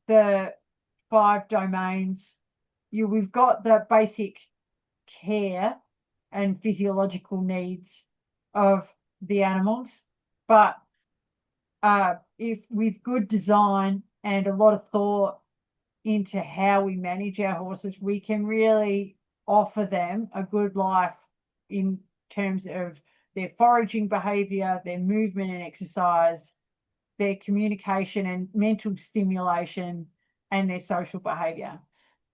the 5 domains, we've got the basic care and physiological needs of the animals, but if with good design and a lot of thought into how we manage our horses, we can really offer them a good life in terms of their foraging behavior, their movement and exercise, their communication and mental stimulation, and their social behavior.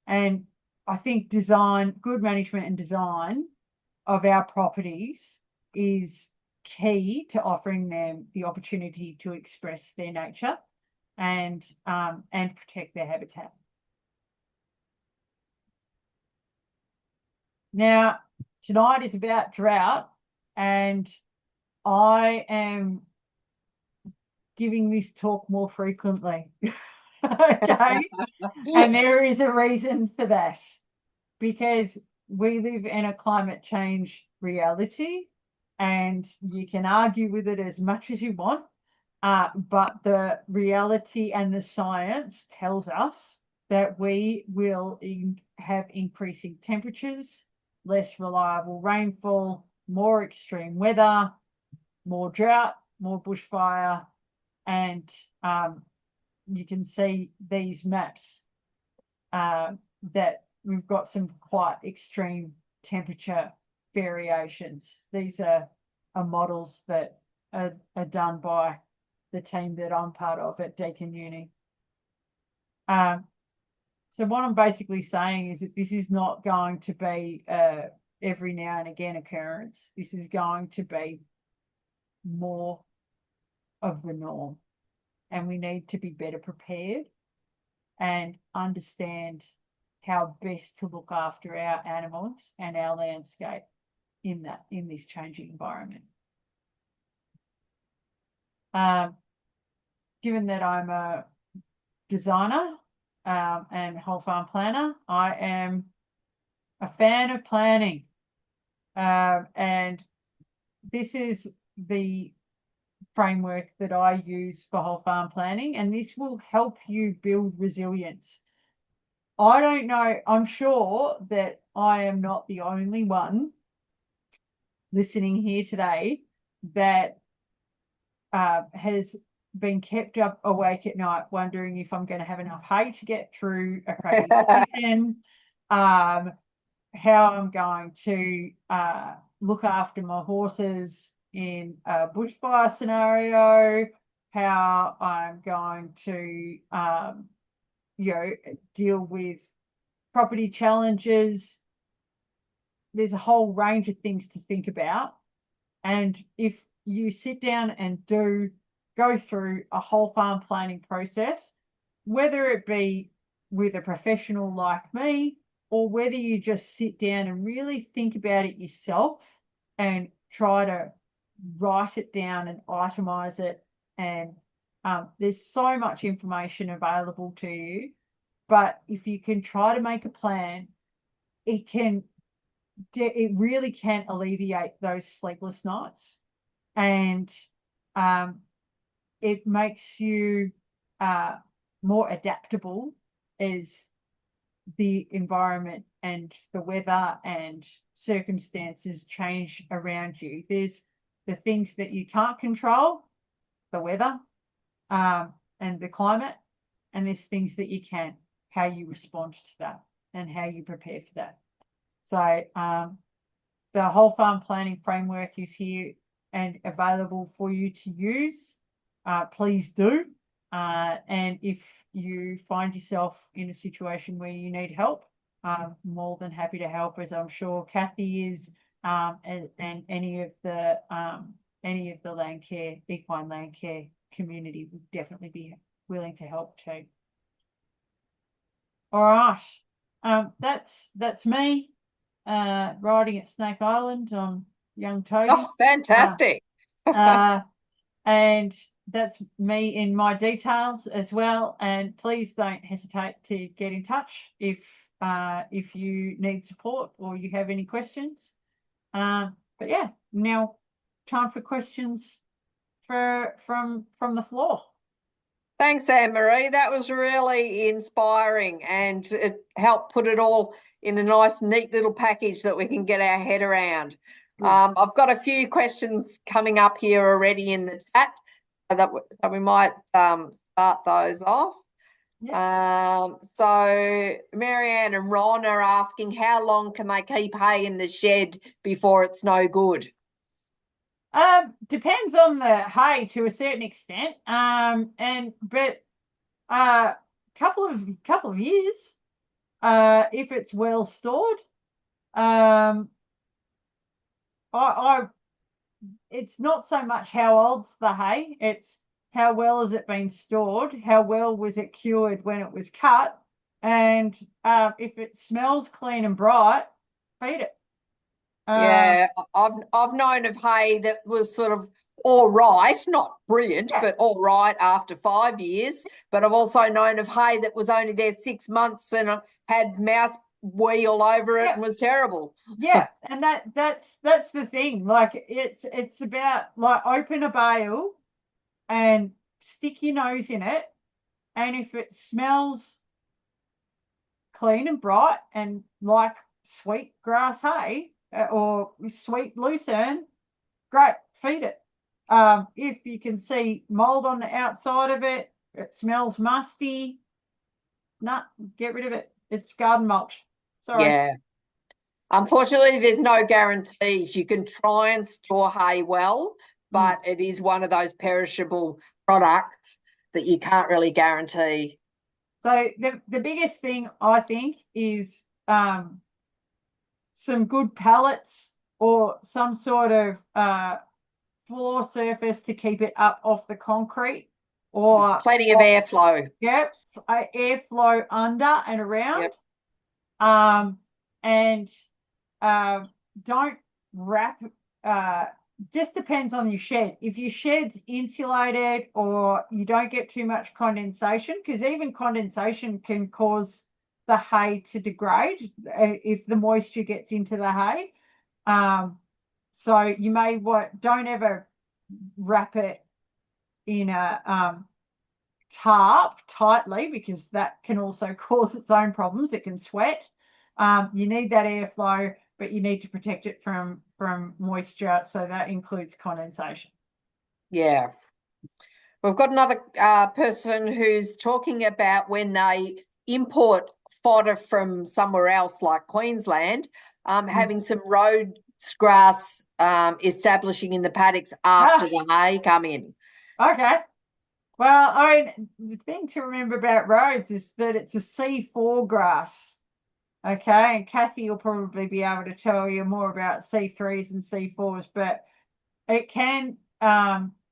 And I think good management and design of our properties is key to offering them the opportunity to express their nature and protect their habitat. Now, tonight is about drought, and I am giving this talk more frequently. Okay. And there is a reason for that, because we live in a climate change reality, and you can argue with it as much as you want, But the reality and the science tells us that we will have increasing temperatures, less reliable rainfall, more extreme weather, more drought, more bushfire, and you can see these maps that we've got some quite extreme temperature variations. These are models that are done by the team that I'm part of at Deakin Uni. So what I'm basically saying is that this is not going to be every now and again occurrence. This is going to be more of the norm, and we need to be better prepared and understand how best to look after our animals and our landscape in this changing environment. Given that I'm a designer and whole farm planner, I am a fan of planning, and this is the framework that I use for whole farm planning, and this will help you build resilience. I don't know, I'm sure that I am not the only one listening here today that has been kept up awake at night wondering if I'm going to have enough hay to get through a crappy season, how I'm going to look after my horses in a bushfire scenario, how I'm going to deal with property challenges. There's a whole range of things to think about. And if you sit down and go through a whole farm planning process, whether it be with a professional like me, or whether you just sit down and really think about it yourself and try to write it down and itemize it. And there's so much information available to you. But if you can try to make a plan, it really can alleviate those sleepless nights, and it makes you more adaptable as the environment and the weather and circumstances change around you. There's the things that you can't control, the weather and the climate, and there's things that you can, how you respond to that and how you prepare for that. So the whole farm planning framework is here and available for you to use. Please do. And if you find yourself in a situation where you need help, I'm more than happy to help, as I'm sure Kathy is, and any of the land care, equine land care community would definitely be willing to help too. All right, that's me riding at Snake Island on young Toby. Oh, fantastic. And that's me in my details as well. And please don't hesitate to get in touch if you need support or you have any questions. But yeah, now time for questions from the floor. Thanks, Annemaree. That was really inspiring, and it helped put it all in a nice, neat little package that we can get our head around. I've got a few questions coming up here already in the chat, so that we might start those off. Yep. So Marianne and Ron are asking, how long can they keep hay in the shed before it's no good? Depends on the hay to a certain extent. But couple of years, if it's well stored. It's not so much how old's the hay, it's how well has it been stored, how well was it cured when it was cut, and if it smells clean and bright, feed it. Yeah, I've known of hay that was sort of all right, not brilliant, but all right after 5 years. But I've also known of hay that was only there 6 months and had mouse wee all over it and was terrible. Yeah, and that's the thing. Like it's about like open a bale and stick your nose in it. And if it smells clean and bright and like sweet grass hay or sweet lucerne, great, feed it. If you can see mold on the outside of it, it smells musty, get rid of it. It's garden mulch. Sorry. Yeah. Unfortunately, there's no guarantees. You can try and store hay well, but it is one of those perishable products that you can't really guarantee. So the biggest thing I think is some good pallets or some sort of floor surface to keep it up off the concrete, or Plenty of airflow. Yep, airflow under and around. Yep. And don't wrap. Just depends on your shed. If your shed's insulated or you don't get too much condensation, because even condensation can cause the hay to degrade if the moisture gets into the hay. So you may don't ever wrap it in a tarp tightly, because that can also cause its own problems. It can sweat. You need that airflow, but you need to protect it from moisture. So that includes condensation. Yeah. We've got another person who's talking about when they import fodder from somewhere else, like Queensland, having some road grass establishing in the paddocks after the hay come in. Okay. Well, I mean, the thing to remember about roads is that it's a C4 grass. Okay, and Kathy will probably be able to tell you more about C3s and C4s, but it can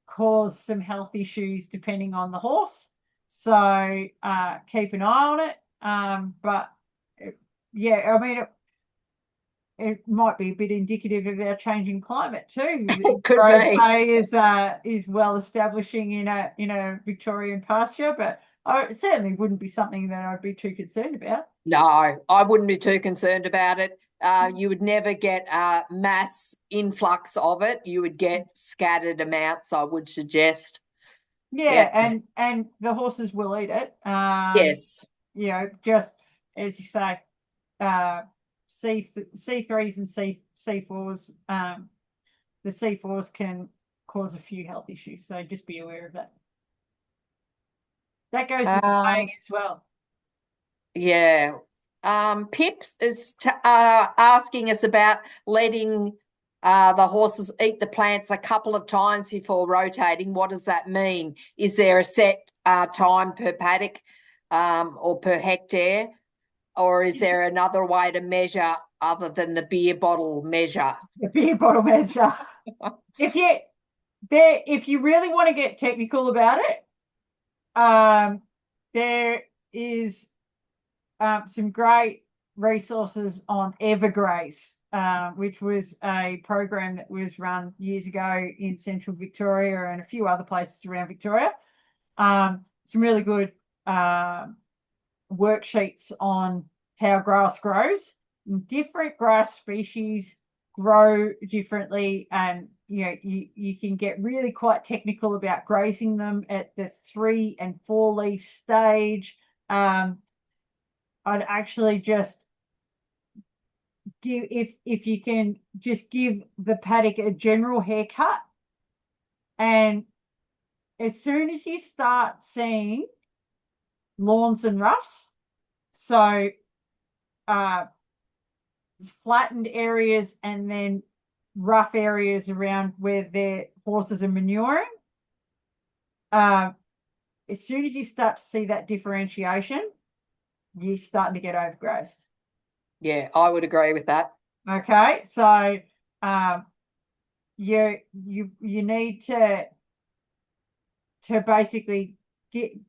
cause some health issues depending on the horse. So keep an eye on it. But yeah, I mean, it might be a bit indicative of our changing climate too. It could Road be. hay is well establishing in a Victorian pasture, but it certainly wouldn't be something that I'd be too concerned about. No, I wouldn't be too concerned about it. You would never get a mass influx of it. You would get scattered amounts, I would suggest. Yeah, and the horses will eat it. Yes. You know, just as you say, C3s and C4s. The C4s can cause a few health issues, so just be aware of that. That goes with hay as well. Yeah. Pips is asking us about letting the horses eat the plants a couple of times before rotating. What does that mean? Is there a set time per paddock or per hectare? Or is there another way to measure other than the beer bottle measure? The beer bottle measure. If you really want to get technical about it, there is some great resources on Evergraze, which was a program that was run years ago in central Victoria and a few other places around Victoria. Some really good worksheets on how grass grows. Different grass species grow differently, and you can get really quite technical about grazing them at the 3 and 4 leaf stage. I'd actually just give, if you can just give the paddock a general haircut, and as soon as you start seeing lawns and roughs, so flattened areas and then rough areas around where their horses are manuring, as soon as you start to see that differentiation, you're starting to get overgrazed. Yeah, I would agree with that. Okay, so you need to basically give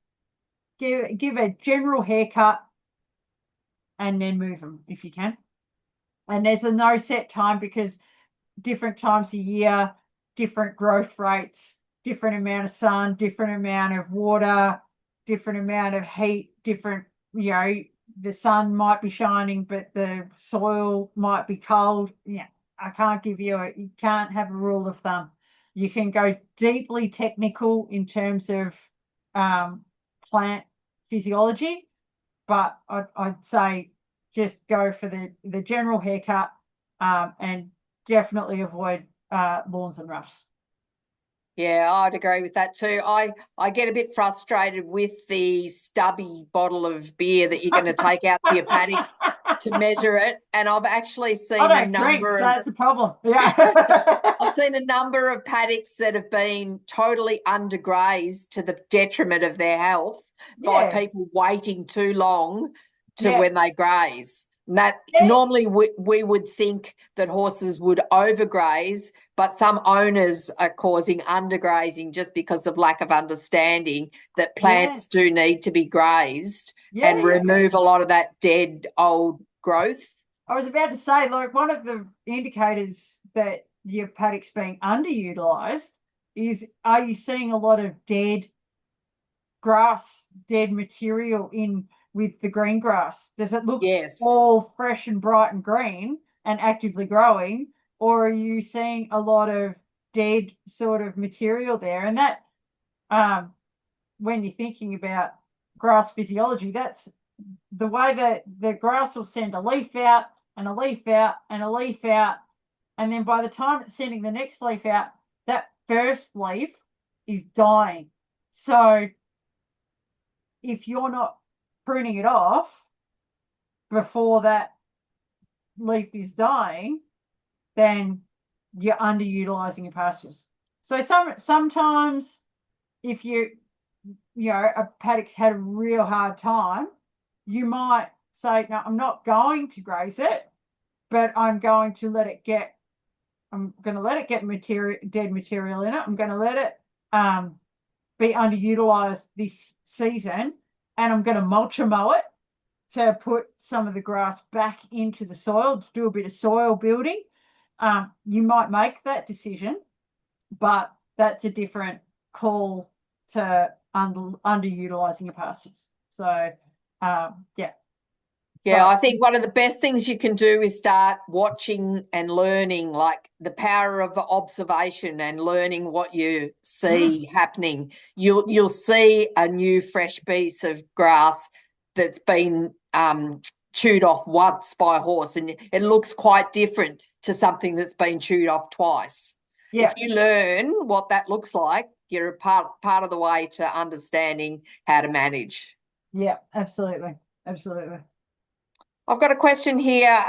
a general haircut and then move them if you can. And there's a no set time, because different times of year, different growth rates, different amount of sun, different amount of water, different amount of heat, different, the sun might be shining, but the soil might be cold. Yeah, I can't give you you can't have a rule of thumb. You can go deeply technical in terms of plant physiology, but I'd say just go for the general haircut and definitely avoid lawns and roughs. Yeah, I'd agree with that too. I get a bit frustrated with the stubby bottle of beer that you're going to take out to your paddock to measure it. And I've actually seen I don't drink, so that's a problem. Yeah. I've seen a number of paddocks that have been totally undergrazed to the detriment of their health by people waiting too long to when they graze. And that normally we would think that horses would overgraze, but some owners are causing undergrazing just because of lack of understanding that plants do need to be grazed and remove a lot of that dead old growth. I was about to say, like, one of the indicators that your paddock's being underutilised is, are you seeing a lot of dead grass, dead material in with the green grass? Does it look all fresh and bright and green and actively growing, or are you seeing a lot of dead sort of material there? And that, when you're thinking about grass physiology, that's the way that the grass will send a leaf out and a leaf out and a leaf out, and then by the time it's sending the next leaf out, that first leaf is dying. So if you're not pruning it off before that leaf is dying, then you're underutilizing your pastures. So sometimes if a paddock's had a real hard time, you might say, no, I'm not going to graze it, but I'm going to let it get dead material in it. I'm going to let it be underutilized this season, and I'm going to mulch and mow it to put some of the grass back into the soil to do a bit of soil building. You might make that decision, but that's a different call to underutilizing your pastures. So, yeah. Yeah, I think one of the best things you can do is start watching and learning, like the power of observation and learning what you see happening. You'll see a new fresh piece of grass that's been chewed off once by a horse, and it looks quite different to something that's been chewed off twice. If you learn what that looks like, you're a part of the way to understanding how to manage. Yeah, absolutely. I've got a question here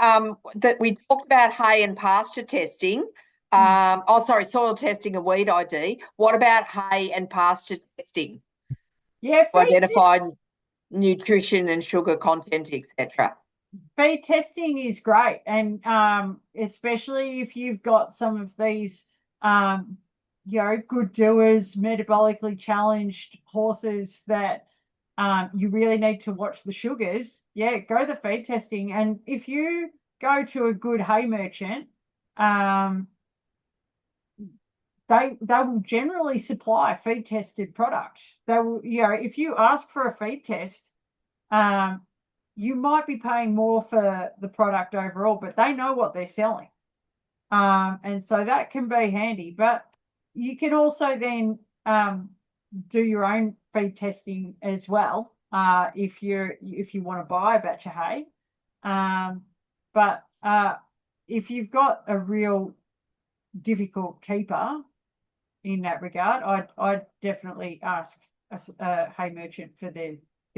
that we talked about hay and pasture testing. Soil testing and weed ID. What about hay and pasture testing? Yeah, to identify nutrition and sugar content, etc. Feed testing is great, and especially if you've got some of these, good doers, metabolically challenged horses that you really need to watch the sugars. Yeah, go the feed testing, and if you go to a good hay merchant, they will generally supply feed tested product. They will, if you ask for a feed test, you might be paying more for the product overall, but they know what they're selling. And so that can be handy. But you can also then do your own feed testing as well if you want to buy a batch of hay. But if you've got a real difficult keeper in that regard, I'd definitely ask a hay merchant for their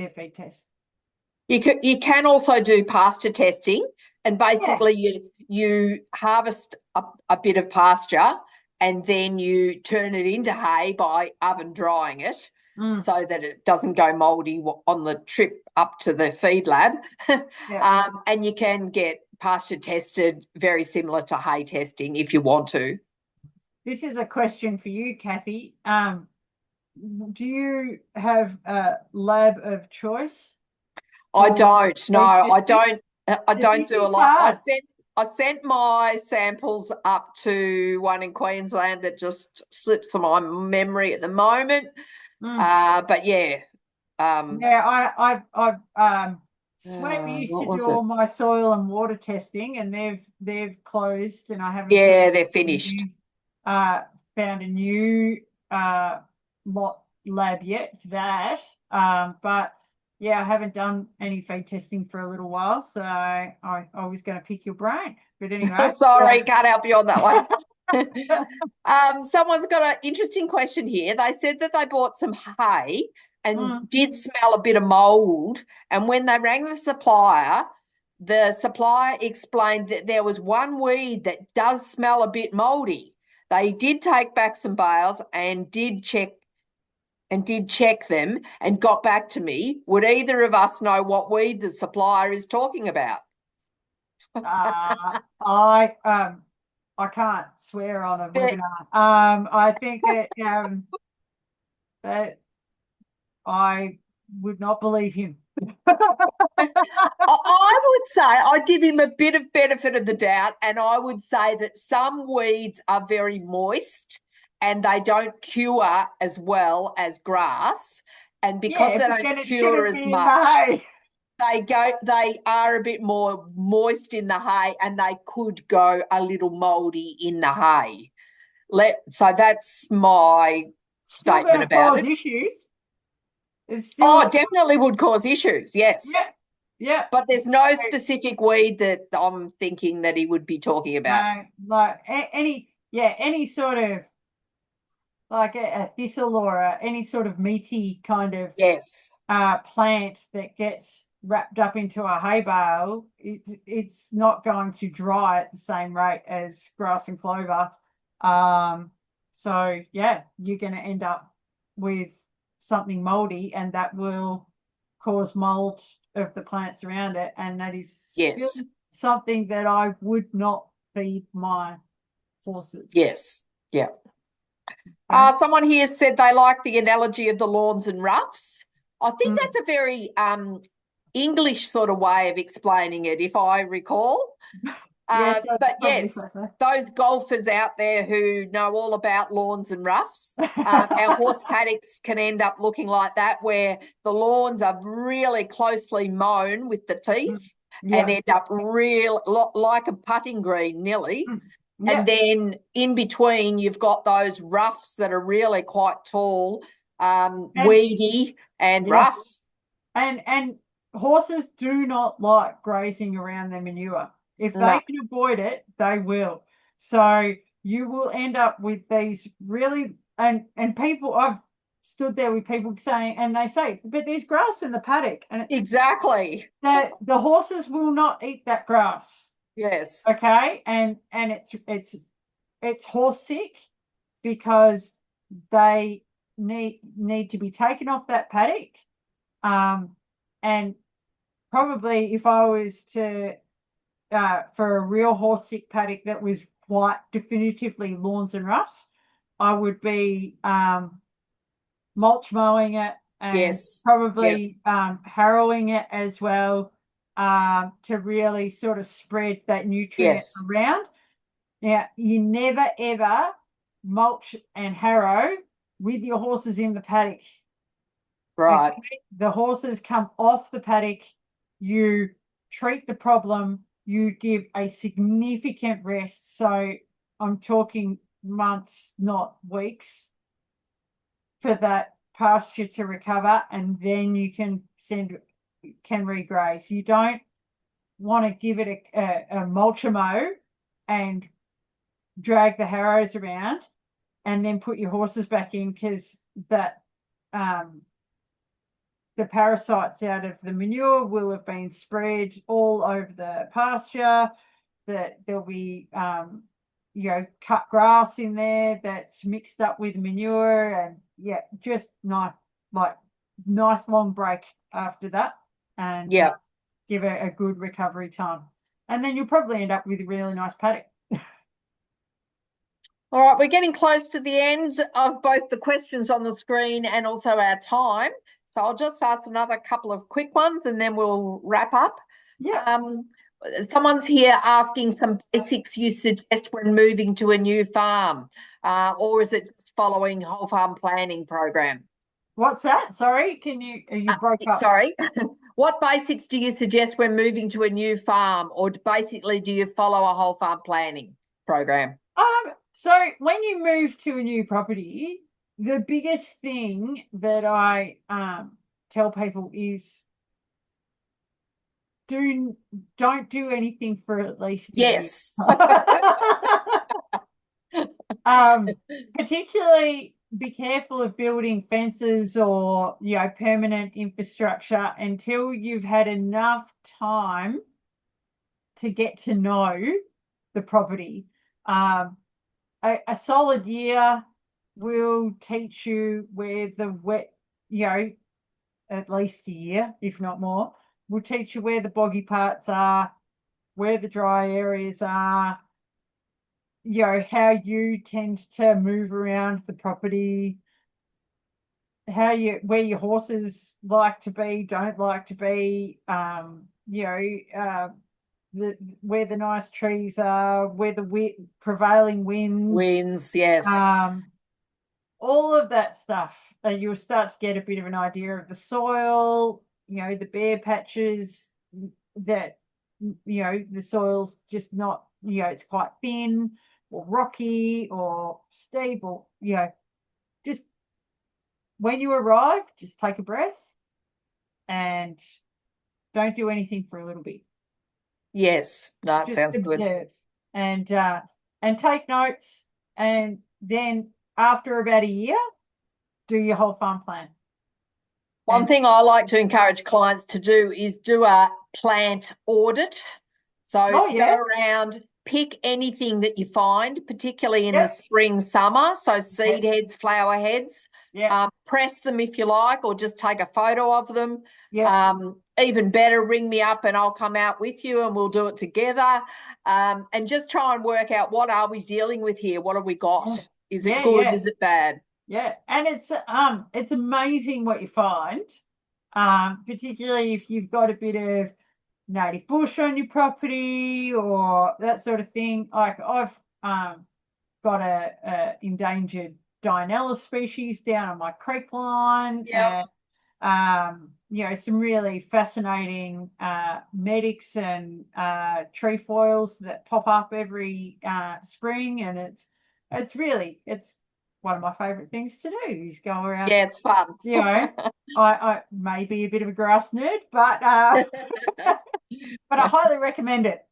feed test. You can also do pasture testing, and basically you harvest a bit of pasture and then you turn it into hay by oven drying it so that it doesn't go mouldy on the trip up to the feed lab. And you can get pasture tested very similar to hay testing if you want to. This is a question for you, Kathy. Do you have a lab of choice? I don't. No, I don't. I don't do a lot. I sent my samples up to one in Queensland that just slips from my memory at the moment. But yeah. I've Sweat used to do all my soil and water testing, and they've closed, and I haven't. Yeah, they're finished. found a new lot lab yet for that. But yeah, I haven't done any feed testing for a little while, so I was going to pick your brain. But anyway, Sorry, can't help you on that one. Someone's got an interesting question here. They said that they bought some hay and did smell a bit of mold. And when they rang the supplier explained that there was one weed that does smell a bit moldy. They did take back some bales and did check them and got back to me. Would either of us know what weed the supplier is talking about? I can't swear on a webinar. I think that I would not believe him. I would say I'd give him a bit of benefit of the doubt, and I would say that some weeds are very moist and they don't cure as well as grass, and because they don't cure as much, they are a bit more moist in the hay, and they could go a little mouldy in the hay. So that's my statement about it. Issues. Definitely would cause issues. Yes. Yeah. But there's no specific weed that I'm thinking that he would be talking about. No, like any sort of like a thistle or any sort of meaty kind of plant that gets wrapped up into a hay bale, it's not going to dry at the same rate as grass and clover. So yeah, you're going to end up with something moldy, and that will cause mold of the plants around it, and that is still something that I would not feed my horses. Yes. Yeah. Someone here said they like the analogy of the lawns and roughs. I think that's a very English sort of way of explaining it, if I recall. But yes, those golfers out there who know all about lawns and roughs, our horse paddocks can end up looking like that, where the lawns are really closely mown with the teeth and end up like a putting green nearly. And then in between, you've got those roughs that are really quite tall, weedy and rough. And horses do not like grazing around their manure. If they can avoid it, they will. So you will end up with these really, and people, I've stood there with people saying, and they say, but there's grass in the paddock. And it's exactly. That the horses will not eat that grass. Yes. Okay. And it's horse sick because they need to be taken off that paddock. And probably if I was to for a real horse sick paddock that was quite definitively lawns and roughs, I would be mulch mowing it and probably harrowing it as well, to really sort of spread that nutrient around. Now, you never ever mulch and harrow with your horses in the paddock. Right. Okay? The horses come off the paddock, you treat the problem, you give a significant rest. So I'm talking months, not weeks, for that pasture to recover, and then you can regraze. You don't want to give it a mulch-a-mow and drag the harrows around and then put your horses back in, because that the parasites out of the manure will have been spread all over the pasture, that there'll be cut grass in there that's mixed up with manure, and just nice long break after that, and give it a good recovery time, and then you'll probably end up with a really nice paddock. All right, we're getting close to the end of both the questions on the screen and also our time. So I'll just ask another couple of quick ones and then we'll wrap up. Someone's here asking some basics you suggest when moving to a new farm, or is it just following whole farm planning program? What's that? Sorry, you broke up. Sorry. What basics do you suggest when moving to a new farm, or basically do you follow a whole farm planning program? So when you move to a new property, the biggest thing that I tell people is don't do anything for at least a year. Yes. Um, particularly be careful of building fences or permanent infrastructure until you've had enough time to get to know the property. A solid year will teach you where the wet, at least a year, if not more, will teach you where the boggy parts are, where the dry areas are, how you tend to move around the property, where your horses like to be, don't like to be, where the nice trees are, where the prevailing winds, Wins, yes. um, all of that stuff. You'll start to get a bit of an idea of the soil, the bare patches that, the soil's just not, it's quite thin or rocky or steep or, just when you arrive, just take a breath and don't do anything for a little bit. Yes. No, it Just sounds good. observe and take notes, and then after about a year, do your whole farm plan. One And thing I like to encourage clients to do is do a plant audit. So oh go yeah, around, pick anything that you find, particularly in the yep, spring, summer. So seed yep, heads, flower heads, yep, press them if you like, or just take a photo of them. yep. Even better, ring me up and I'll come out with you and we'll do it together. And just try and work out, what are we dealing with here? What have we got? Yeah, Is it yeah, good? yeah, Is it bad? yeah. And it's amazing what you find. Particularly if you've got a bit of native bush on your property or that sort of thing. Like I've got a endangered Dianella species down on my creek line, Yep. and some really fascinating medics and trefoils that pop up every spring, and it's one of my favorite things to do is go around. Yeah, it's fun. I may be a bit of a grass nerd, but but I highly recommend it.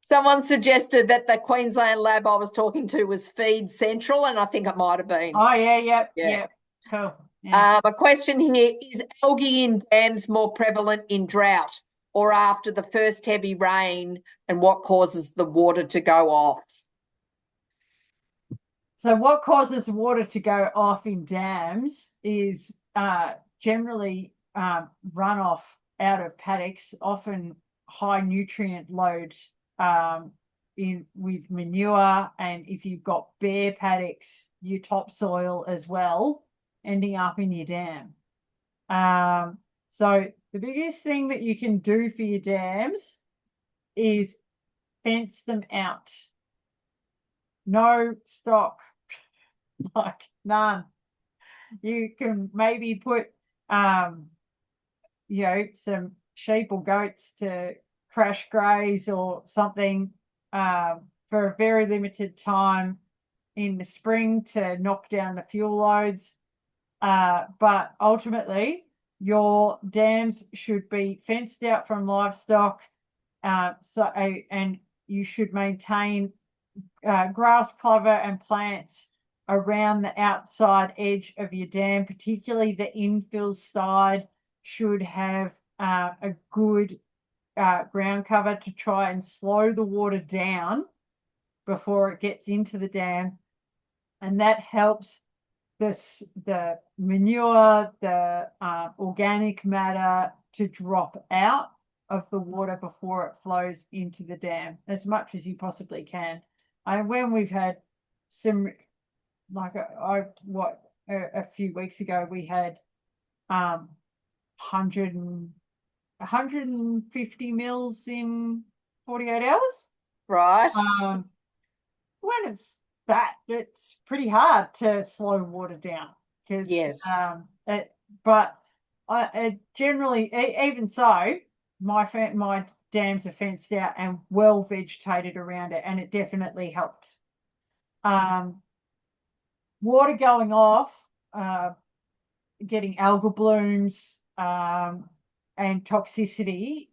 Someone suggested that the Queensland lab I was talking to was Feed Central, and I think it might have been. Oh yeah, yep, Yeah. yep, cool. Yeah. A question here, is algae in dams more prevalent in drought or after the first heavy rain, and what causes the water to go off? So what causes water to go off in dams is generally runoff out of paddocks, often high nutrient load in with manure, and if you've got bare paddocks, your topsoil as well, ending up in your dam. So the biggest thing that you can do for your dams is fence them out. No stock, like none. You can maybe put some sheep or goats to crash graze or something for a very limited time in the spring to knock down the fuel loads. But ultimately, your dams should be fenced out from livestock. And you should maintain grass, clover, and plants around the outside edge of your dam, particularly the infill side should have a good ground cover to try and slow the water down before it gets into the dam. And that helps the manure, the organic matter to drop out of the water before it flows into the dam as much as you possibly can. And when we've had some, like a few weeks ago, we had 100 150 mils in 48 hours. Right. When it's pretty hard to slow water down because Yes. but I generally, even so, my dams are fenced out and well vegetated around it, and it definitely helped. water going off, getting algal blooms, and toxicity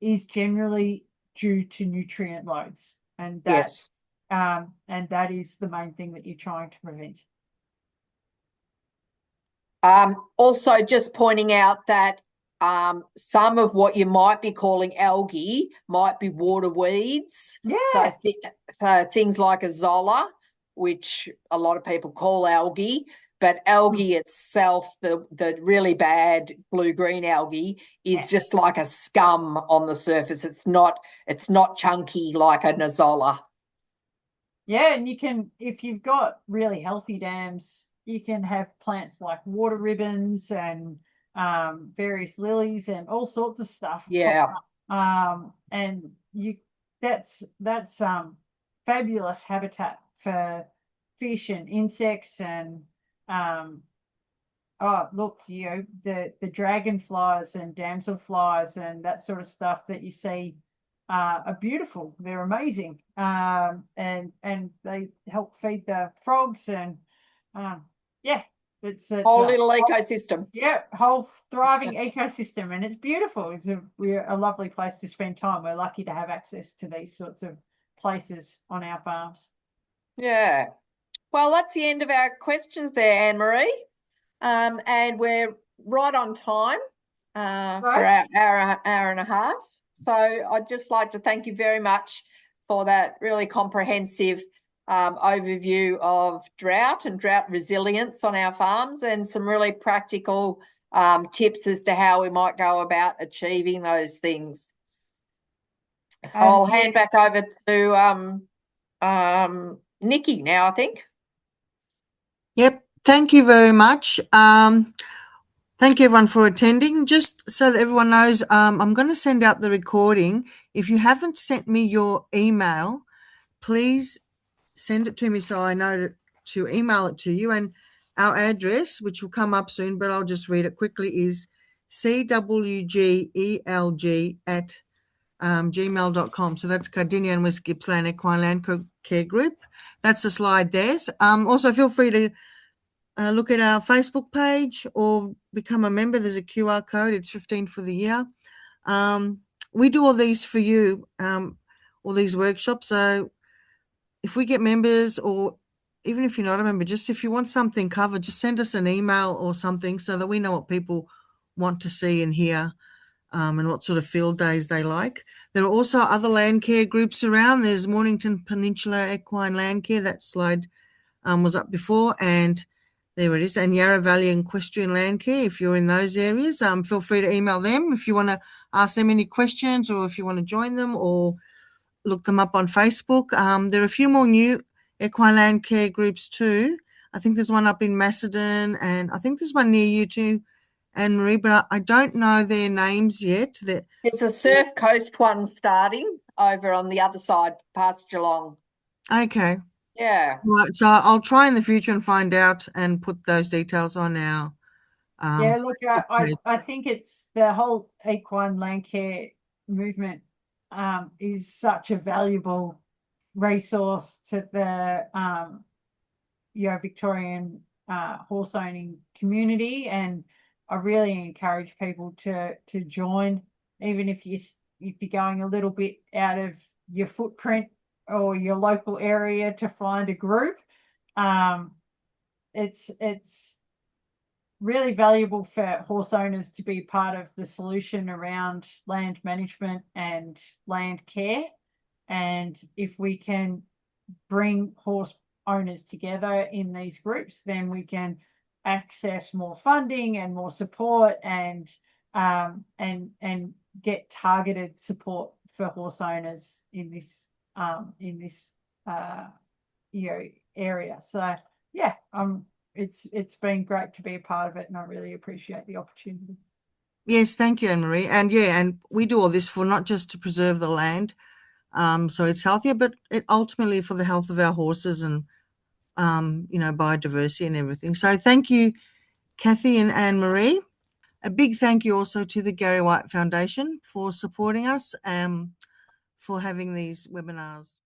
is generally due to nutrient loads, and that is the main thing that you're trying to prevent. Also, just pointing out that some of what you might be calling algae might be water weeds. Yeah. So things like azolla, which a lot of people call algae, but algae itself, the really bad blue-green algae, is just like a scum on the surface. It's not chunky like an azolla. Yeah, and you can, if you've got really healthy dams, you can have plants like water ribbons and various lilies and all sorts of stuff. Yeah. And that's fabulous habitat for fish and insects and oh look, the dragonflies and damselflies and that sort of stuff that you see are beautiful. They're amazing, and they help feed the frogs and yeah, it's a whole little ecosystem. Yeah, whole thriving ecosystem, and it's beautiful. We're a lovely place to spend time. We're lucky to have access to these sorts of places on our farms. Yeah. Well, that's the end of our questions there, Annemaree. And we're right on time for our hour and a half. So I'd just like to thank you very much for that really comprehensive overview of drought and drought resilience on our farms, and some really practical tips as to how we might go about achieving those things. So I'll hand back over to Nikki now, I think. Yep. Thank you very much. Thank you, everyone, for attending. Just so that everyone knows, I'm going to send out the recording. If you haven't sent me your email, please send it to me so I know to email it to you. And our address, which will come up soon, but I'll just read it quickly, is cwgelg@gmail.com. So that's Cardinia and West Gippsland Equine Land Care Group. That's the slide there. Also, feel free to look at our Facebook page or become a member. There's a QR code. It's $15 for the year. We do all these for you, all these workshops. So if we get members, or even if you're not a member, just if you want something covered, just send us an email or something so that we know what people want to see and hear, and what sort of field days they like. There are also other land care groups around. There's Mornington Peninsula Equine Land Care. That slide was up before, and there it is. And Yarra Valley and Equestrian Land Care, if you're in those areas, feel free to email them if you want to ask them any questions, or if you want to join them or look them up on Facebook. There are a few more new equine land care groups too. I think there's one up in Macedon, and I think there's one near you too, Annemaree, but I don't know their names yet. There's a Surf Coast one starting over on the other side, past Geelong. Okay. Yeah. Right. So I'll try in the future and find out and put those details on our. Yeah, look, I think it's the whole equine land care movement is such a valuable resource to the Victorian horse owning community, and I really encourage people to join, even if you're going a little bit out of your footprint or your local area to find a group. It's really valuable for horse owners to be part of the solution around land management and land care. And if we can bring horse owners together in these groups, then we can access more funding and more support, and get targeted support for horse owners in this area. So yeah, it's been great to be a part of it, and I really appreciate the opportunity. Yes, thank you, Annemaree. And we do all this for not just to preserve the land, so it's healthier, but it ultimately for the health of our horses and biodiversity and everything. So thank you, Kathy and Annemaree. A big thank you also to the Gary White Foundation for supporting us, for having these webinars.